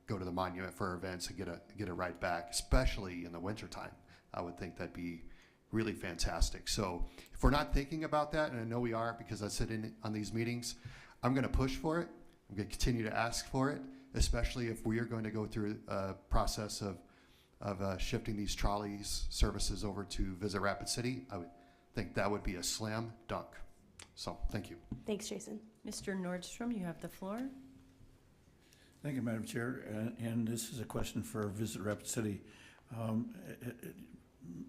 go to the monument for events and get a ride back, especially in the wintertime. I would think that'd be really fantastic. So if we're not thinking about that, and I know we are because I sit in on these meetings, I'm going to push for it. I'm going to continue to ask for it, especially if we are going to go through a process of shifting these trolleys services over to Visit Rapid City. I would think that would be a slam dunk. So thank you. Thanks, Jason. Mr. Nordstrom, you have the floor. Thank you, Madam Chair. And this is a question for Visit Rapid City.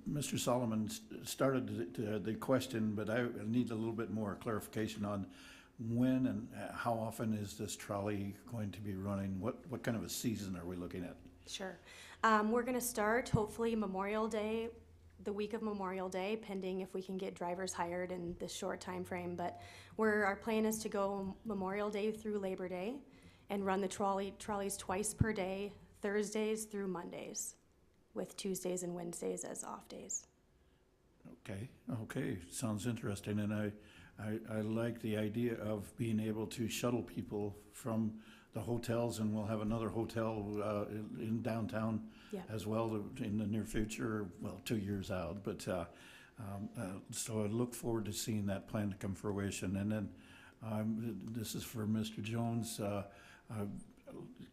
Mr. Solomon started the question, but I need a little bit more clarification on when and how often is this trolley going to be running? What kind of a season are we looking at? Sure. We're going to start hopefully Memorial Day, the week of Memorial Day, pending if we can get drivers hired in this short time frame. But our plan is to go Memorial Day through Labor Day and run the trolleys twice per day, Thursdays through Mondays, with Tuesdays and Wednesdays as off days. Okay, sounds interesting. And I like the idea of being able to shuttle people from the hotels, and we'll have another hotel in downtown as well in the near future, well, 2 years out. But so I look forward to seeing that plan to come fruition. And then this is for Mr. Jones. I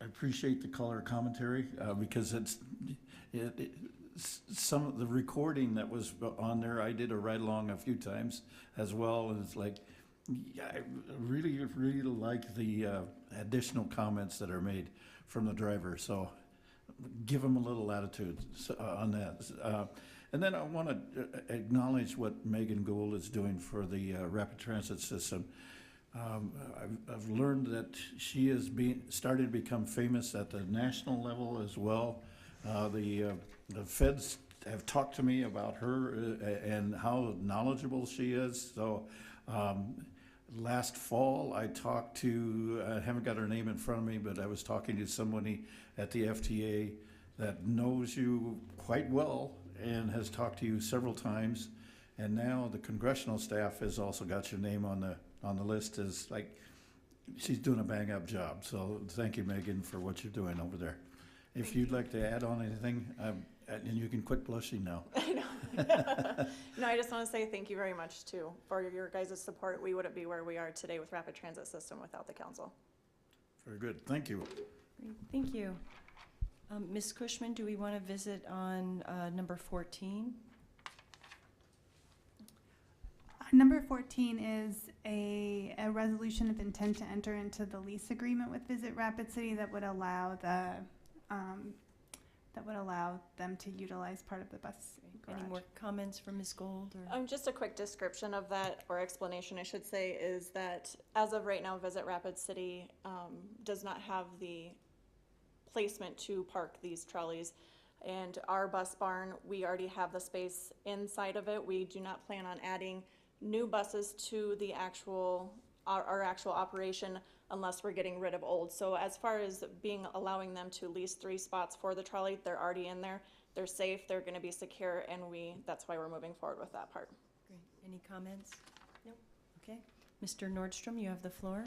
appreciate the color commentary because some of the recording that was on there, I did a ride along a few times as well, and it's like Yeah, I really, really like the additional comments that are made from the driver, so give them a little latitude on that. And then I want to acknowledge what Megan Gould is doing for the rapid transit system. I've learned that she has started to become famous at the national level as well. The feds have talked to me about her and how knowledgeable she is. So last fall, I talked to, I haven't got her name in front of me, but I was talking to somebody at the FTA that knows you quite well and has talked to you several times. And now the congressional staff has also got your name on the list as like, she's doing a bang up job. So thank you, Megan, for what you're doing over there. If you'd like to add on anything, and you can quit blushing now. I know. No, I just want to say thank you very much too for your guys' support. We wouldn't be where we are today with Rapid Transit System without the council. Very good. Thank you. Great, thank you. Ms. Cushman, do we want to visit on number 14? Number 14 is a resolution of intent to enter into the lease agreement with Visit Rapid City that would allow them to utilize part of the bus garage. Any more comments from Ms. Gould? Or? Just a quick description of that, or explanation I should say, is that as of right now, Visit Rapid City does not have the placement to park these trolleys. And our bus barn, we already have the space inside of it. We do not plan on adding new buses to the our actual operation unless we're getting rid of old. So as far as allowing them to lease 3 spots for the trolley, they're already in there. They're safe, they're gonna be secure, and that's why we're moving forward with that part. Great. Any comments? No. Okay. Mr. Nordstrom, you have the floor.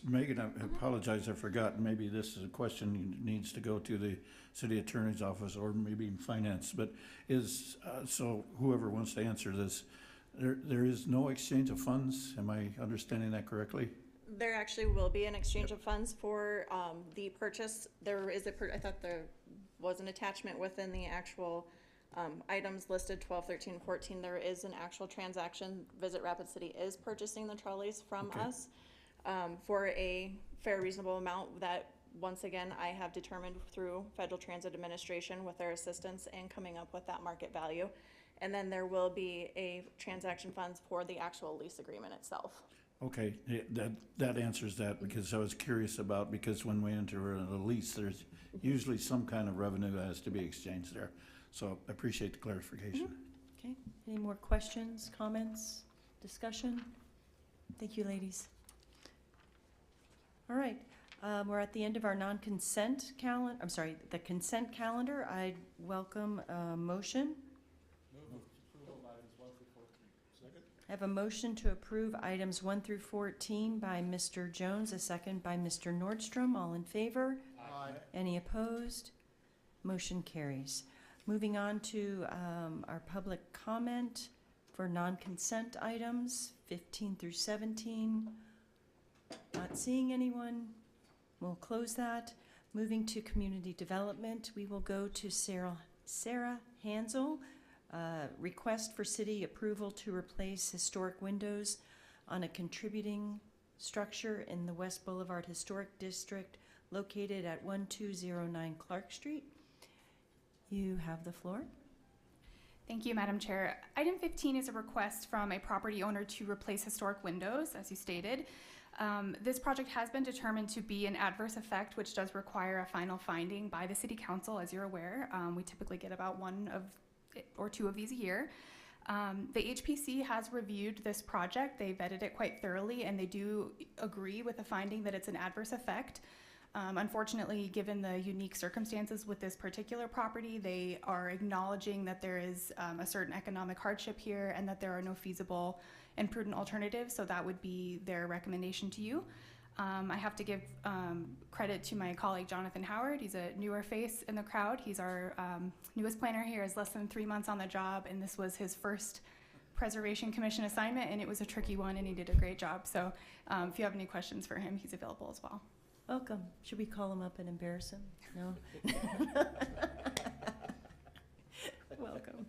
Megan, I apologize, I forgot. Maybe this is a question that needs to go to the city attorney's office or maybe in finance, but so whoever wants to answer this, there is no exchange of funds? Am I understanding that correctly? There actually will be an exchange of funds for the purchase. There is I thought there was an attachment within the actual items listed 12, 13, 14. There is an actual transaction. Visit Rapid City is purchasing the trolleys from us for a fair, reasonable amount that, once again, I have determined through Federal Transit Administration with their assistance and coming up with that market value. And then there will be a transaction funds for the actual lease agreement itself. Okay, that answers that, because I was curious about, because when we enter a lease, there's usually some kind of revenue that has to be exchanged there. So I appreciate the clarification. Mm-hmm. Okay, any more questions, comments, discussion? Thank you, ladies. All right, we're at the end of our non-consent calendar. I'm sorry, the consent calendar. I'd welcome a motion. I have a motion to approve items 1 through 14 by Mr. Jones, a second by Mr. Nordstrom. All in favor? Aye. Any opposed? Motion carries. Moving on to our public comment for non-consent items 15 through 17. Not seeing anyone. We'll close that. Moving to community development, we will go to Sarah Hansel. Request for city approval to replace historic windows on a contributing structure in the West Boulevard Historic District located at 1209 Clark Street. You have the floor. Thank you, Madam Chair. Item 15 is a request from a property owner to replace historic windows, as you stated. This project has been determined to be an adverse effect, which does require a final finding by the City Council, as you're aware. We typically get about 1 or 2 of these a year. The HPC has reviewed this project. They vetted it quite thoroughly, and they do agree with the finding that it's an adverse effect. Unfortunately, given the unique circumstances with this particular property, they are acknowledging that there is a certain economic hardship here and that there are no feasible and prudent alternatives, so that would be their recommendation to you. I have to give credit to my colleague Jonathan Howard. He's a newer face in the crowd. He's our newest planner here, is less than 3 months on the job, and this was his first Preservation Commission assignment, and it was a tricky one, and he did a great job. So if you have any questions for him, he's available as well. Welcome. Should we call him up and embarrass him? No? Welcome.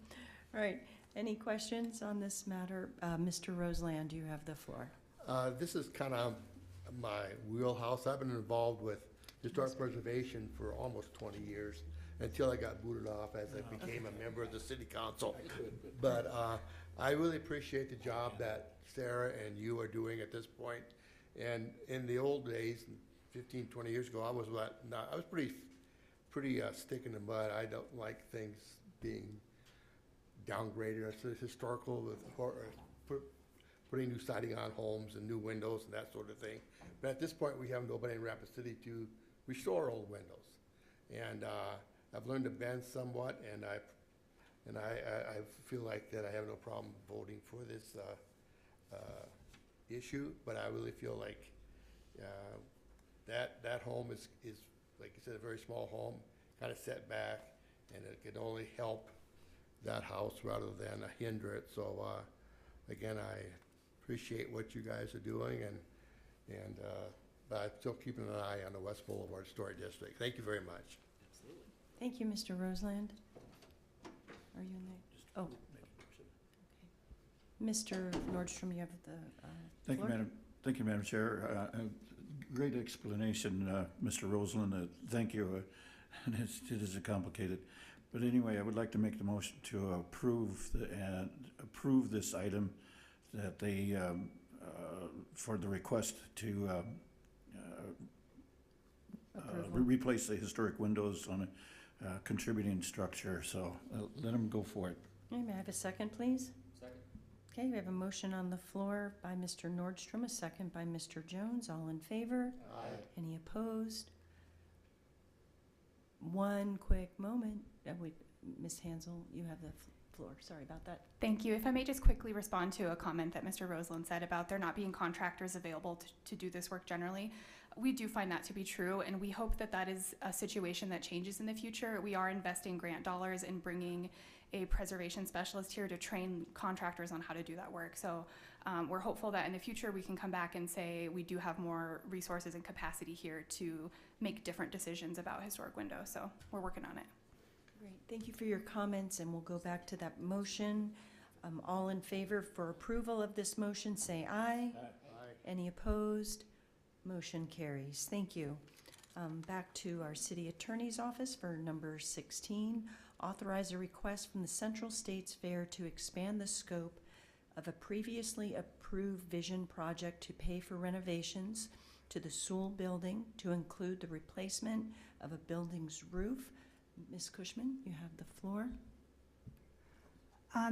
All right. Any questions on this matter? Mr. Roseland, you have the floor. This is kind of my wheelhouse. I've been involved with historic preservation for almost 20 years until I got booted off as I became a member of the city council. But I really appreciate the job that Sarah and you are doing at this point. And in the old days, 15, 20 years ago, I was pretty stick in the mud. I don't like things being downgraded. It's historical with putting new siding on homes and new windows and that sort of thing. But at this point, we have nobody in Rapid City to restore old windows. And I've learned to bend somewhat, and I feel like that I have no problem voting for this issue. But I really feel like that home is, like you said, a very small home, kind of set back, and it can only help that house rather than hinder it. So again, I appreciate what you guys are doing, but I'm still keeping an eye on the West Boulevard Historic District. Thank you very much. Absolutely. Thank you, Mr. Roseland. Are you in there? Oh. Okay. Mr. Nordstrom, you have the floor. Thank you, Madam Chair. Great explanation, Mr. Roseland. Thank you. And it is complicated. But anyway, I would like to make the motion to approve this item that they for the request to replace the historic windows on a contributing structure. So let them go for it. Okay, may I have a second, please? Second. Okay, we have a motion on the floor by Mr. Nordstrom, a second by Mr. Jones. All in favor? Aye. Any opposed? One quick moment. Ms. Hansel, you have the floor. Sorry about that. Thank you. If I may just quickly respond to a comment that Mr. Roseland said about there not being contractors available to do this work generally. We do find that to be true, and we hope that that is a situation that changes in the future. We are investing grant dollars in bringing a preservation specialist here to train contractors on how to do that work. So we're hopeful that in the future we can come back and say we do have more resources and capacity here to make different decisions about historic windows. So we're working on it. Great. Thank you for your comments, and we'll go back to that motion. All in favor for approval of this motion, say aye. Aye. Any opposed? Motion carries. Thank you. Back to our city attorney's office for number 16. Authorize a request from the Central States Fair to expand the scope of a previously approved vision project to pay for renovations to the Sewell building to include the replacement of a building's roof. Ms. Cushman, you have the floor.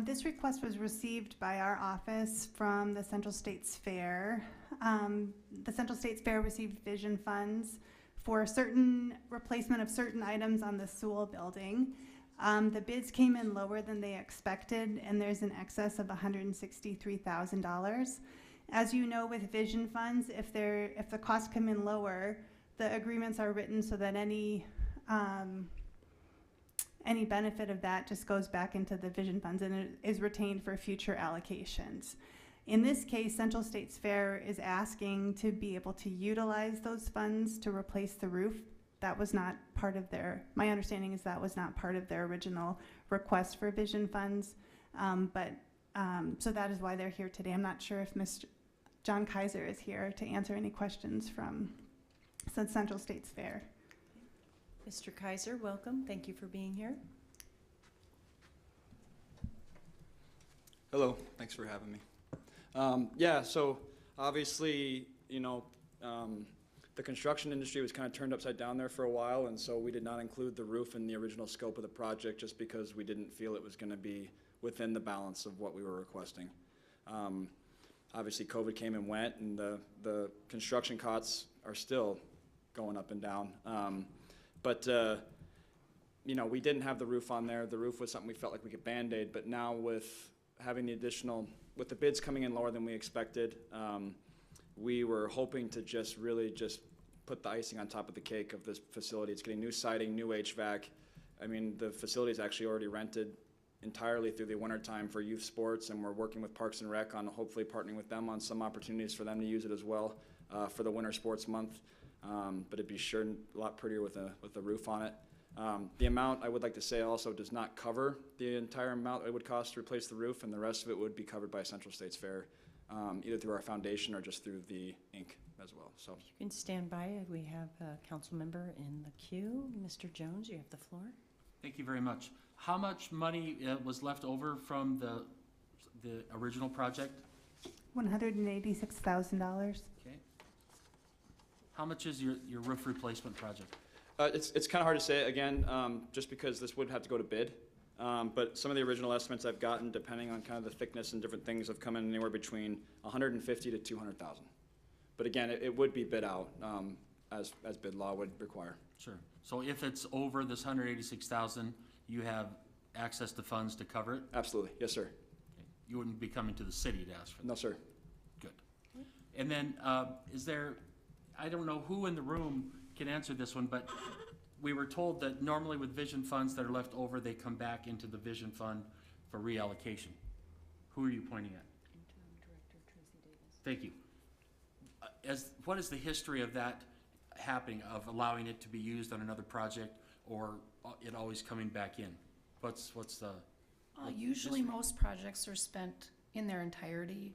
This request was received by our office from the Central States Fair. The Central States Fair received vision funds for certain replacement of certain items on the Sewell building. The bids came in lower than they expected, and there's an excess of $163,000. As you know, with vision funds, if the costs come in lower, the agreements are written so that any benefit of that just goes back into the vision funds and it is retained for future allocations. In this case, Central States Fair is asking to be able to utilize those funds to replace the roof. That was not part of my understanding is that was not part of their original request for vision funds. So that is why they're here today. I'm not sure if Mr. John Kaiser is here to answer any questions from Central States Fair. Mr. Kaiser, welcome. Thank you for being here. Hello, thanks for having me. So obviously, the construction industry was kind of turned upside down there for a while, and so we did not include the roof in the original scope of the project just because we didn't feel it was going to be within the balance of what we were requesting. Obviously, COVID came and went, and the construction costs are still going up and down. We didn't have the roof on there. The roof was something we felt like we could Band-Aid, but now with having with the bids coming in lower than we expected, we were hoping to just put the icing on top of the cake of this facility. It's getting new siding, new HVAC. I mean, the facility is actually already rented entirely through the wintertime for youth sports, and we're working with Parks and Rec on hopefully partnering with them on some opportunities for them to use it as well for the winter sports month. But it'd be sure a lot prettier with a roof on it. The amount, I would like to say, also does not cover the entire amount it would cost to replace the roof, and the rest of it would be covered by Central States Fair, either through our foundation or just through the Inc. as well. So You can stand by. We have a council member in the queue. Mr. Jones, you have the floor. Thank you very much. How much money was left over from the original project? $186,000. Okay. How much is your roof replacement project? it's kind of hard to say, again, just because this would have to go to bid. But some of the original estimates I've gotten, depending on kind of the thickness and different things, have come in anywhere between 150 to 200,000. But again, it would be bid out, as bid law would require. Sure. So if it's over this 186,000, you have access to funds to cover it? Absolutely, yes, sir. Okay. You wouldn't be coming to the city to ask for that? No, sir. Good. And then, is there, I don't know who in the room can answer this one, but we were told that normally with vision funds that are left over, they come back into the vision fund for reallocation. Who are you pointing at? Interim Director Tracy Davis. Thank you. What is the history of that happening, of allowing it to be used on another project, or it always coming back in? What's the? Usually history? most projects are spent in their entirety.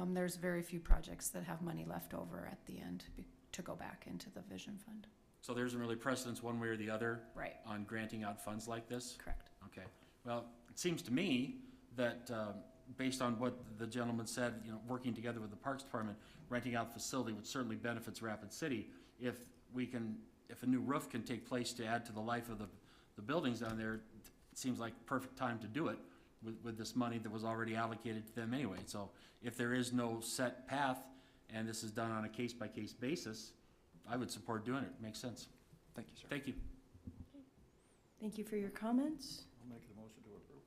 There's very few projects that have money left over at the end to go back into the vision fund. So there isn't really precedence one way or the other? Right. On granting out funds like this? Correct. Okay. Well, it seems to me that, based on what the gentleman said, working together with the Parks Department, renting out the facility would certainly benefits Rapid City. If a new roof can take place to add to the life of the buildings down there, it seems like perfect time to do it with this money that was already allocated to them anyway. So if there is no set path and this is done on a case-by-case basis, I would support doing it. Makes sense. Thank you, sir. Thank you. Thank you for your comments. I'll make the motion to approve.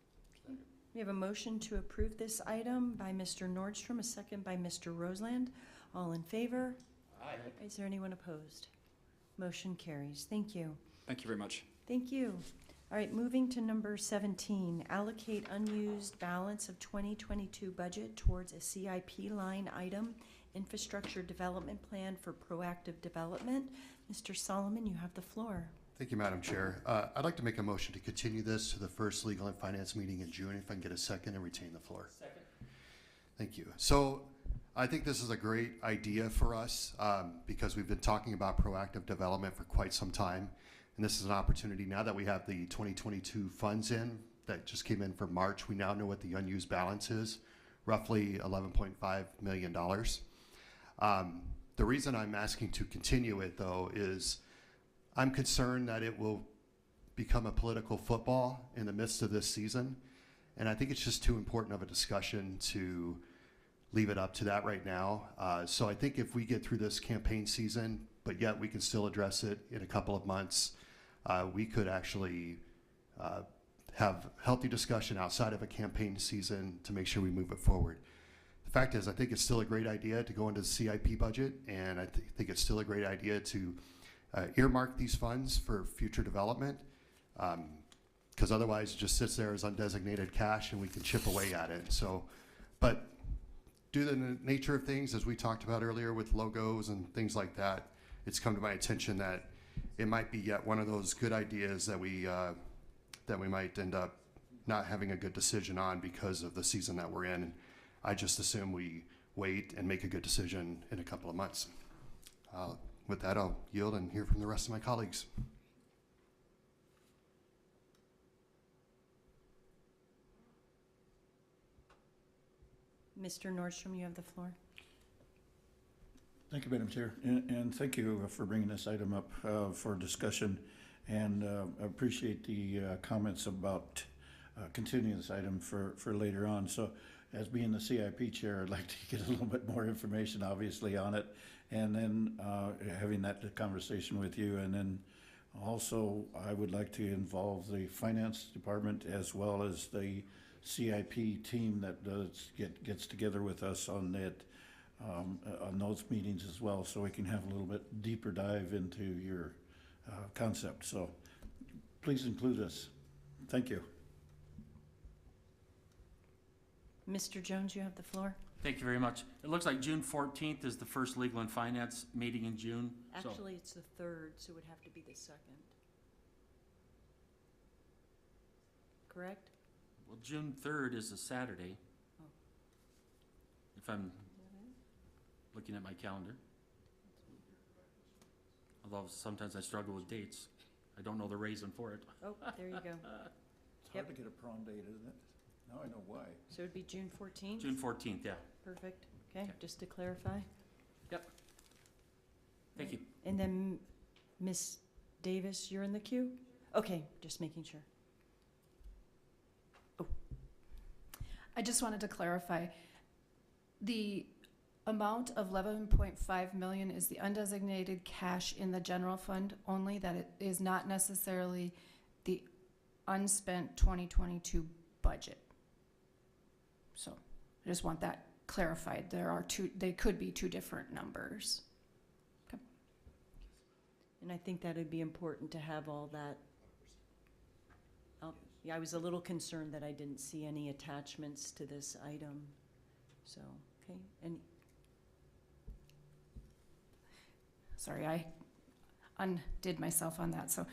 We have a motion to approve this item by Mr. Nordstrom, a second by Mr. Roseland. All in favor? Aye. Is there anyone opposed? Motion carries. Thank you. Thank you very much. Thank you. All right, moving to number 17, allocate unused balance of 2022 budget towards a CIP line item, infrastructure development plan for proactive development. Mr. Solomon, you have the floor. Thank you, Madam Chair. I'd like to make a motion to continue this to the first Legal and Finance meeting in June, if I can get a second and retain the floor. Second. Thank you. So I think this is a great idea for us because we've been talking about proactive development for quite some time. And this is an opportunity now that we have the 2022 funds in that just came in for March. We now know what the unused balance is, roughly $11.5 million. The reason I'm asking to continue it, though, is I'm concerned that it will become a political football in the midst of this season. And I think it's just too important of a discussion to leave it up to that right now. So I think if we get through this campaign season, but yet we can still address it in a couple of months, we could actually have healthy discussion outside of a campaign season to make sure we move it forward. The fact is, I think it's still a great idea to go into the CIP budget, and I think it's still a great idea to earmark these funds for future development, because otherwise it just sits there as undesignated cash and we can chip away at it. So, but due to the nature of things, as we talked about earlier with logos and things like that, it's come to my attention that it might be yet one of those good ideas that we might end up not having a good decision on because of the season that we're in. I just assume we wait and make a good decision in a couple of months. With that, I'll yield and hear from the rest of my colleagues. Mr. Nordstrom, you have the floor. Thank you, Madam Chair, and thank you for bringing this item up for discussion. And I appreciate the comments about continuing this item for later on. So, as being the CIP chair, I'd like to get a little bit more information, obviously, on it, and then having that conversation with you. And then also, I would like to involve the finance department as well as the CIP team that gets together with us on that. On those meetings as well, so we can have a little bit deeper dive into your concept. So please include us. Thank you. Mr. Jones, you have the floor. Thank you very much. It looks like June 14th is the first Legal and Finance meeting in June. Actually, it's the 3rd, so it would have to be the 2nd. correct? Well, June 3rd is a Saturday. Oh. If I'm looking at my calendar. Although sometimes I struggle with dates. I don't know the reason for it. Oh, there you go. It's hard to get a prom date, isn't it? Now I know why. So it'd be June 14th? June 14th, yeah. Perfect. Okay, Okay. just to clarify. Yep. Thank you. And then, Ms. Davis, you're in the queue? Okay, just making sure. I just wanted to clarify, the amount of 11.5 million is the undesignated cash in the general fund only, that it is not necessarily the unspent 2022 budget. So I just want that clarified. They could be two different numbers. Okay. And I think that would be important to have all that. Yeah, I was a little concerned that I didn't see any attachments to this item. So, okay, and Sorry, I undid myself on that. So,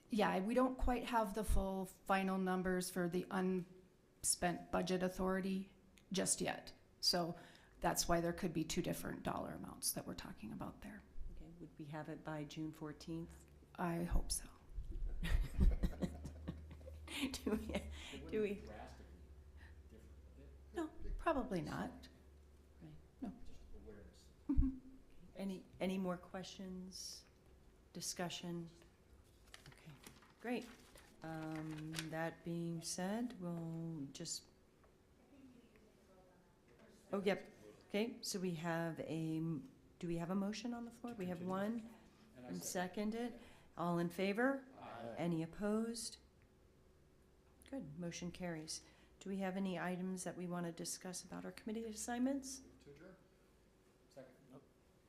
yeah, we don't quite have the full final numbers for the unspent budget authority just yet. So that's why there could be two different dollar amounts that we're talking about there. okay, would we have it by June 14th? I hope so. Do we? No, probably not. Right. No. Mhm. Any more questions, discussion? Okay, great. That being said, we'll just. Oh, yep. Okay, so we have do we have a motion on the floor? We have one and seconded. All in favor? Any opposed? Good, motion carries. Do we have any items that we want to discuss about our committee assignments?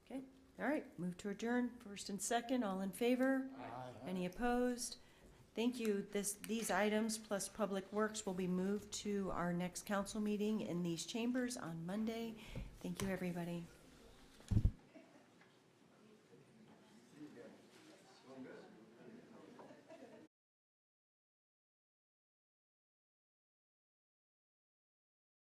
Okay, all right, move to adjourn, first and second, all in favor? Any opposed? Thank you. These items plus Public Works will be moved to our next council meeting in these chambers on Monday. Thank you, everybody.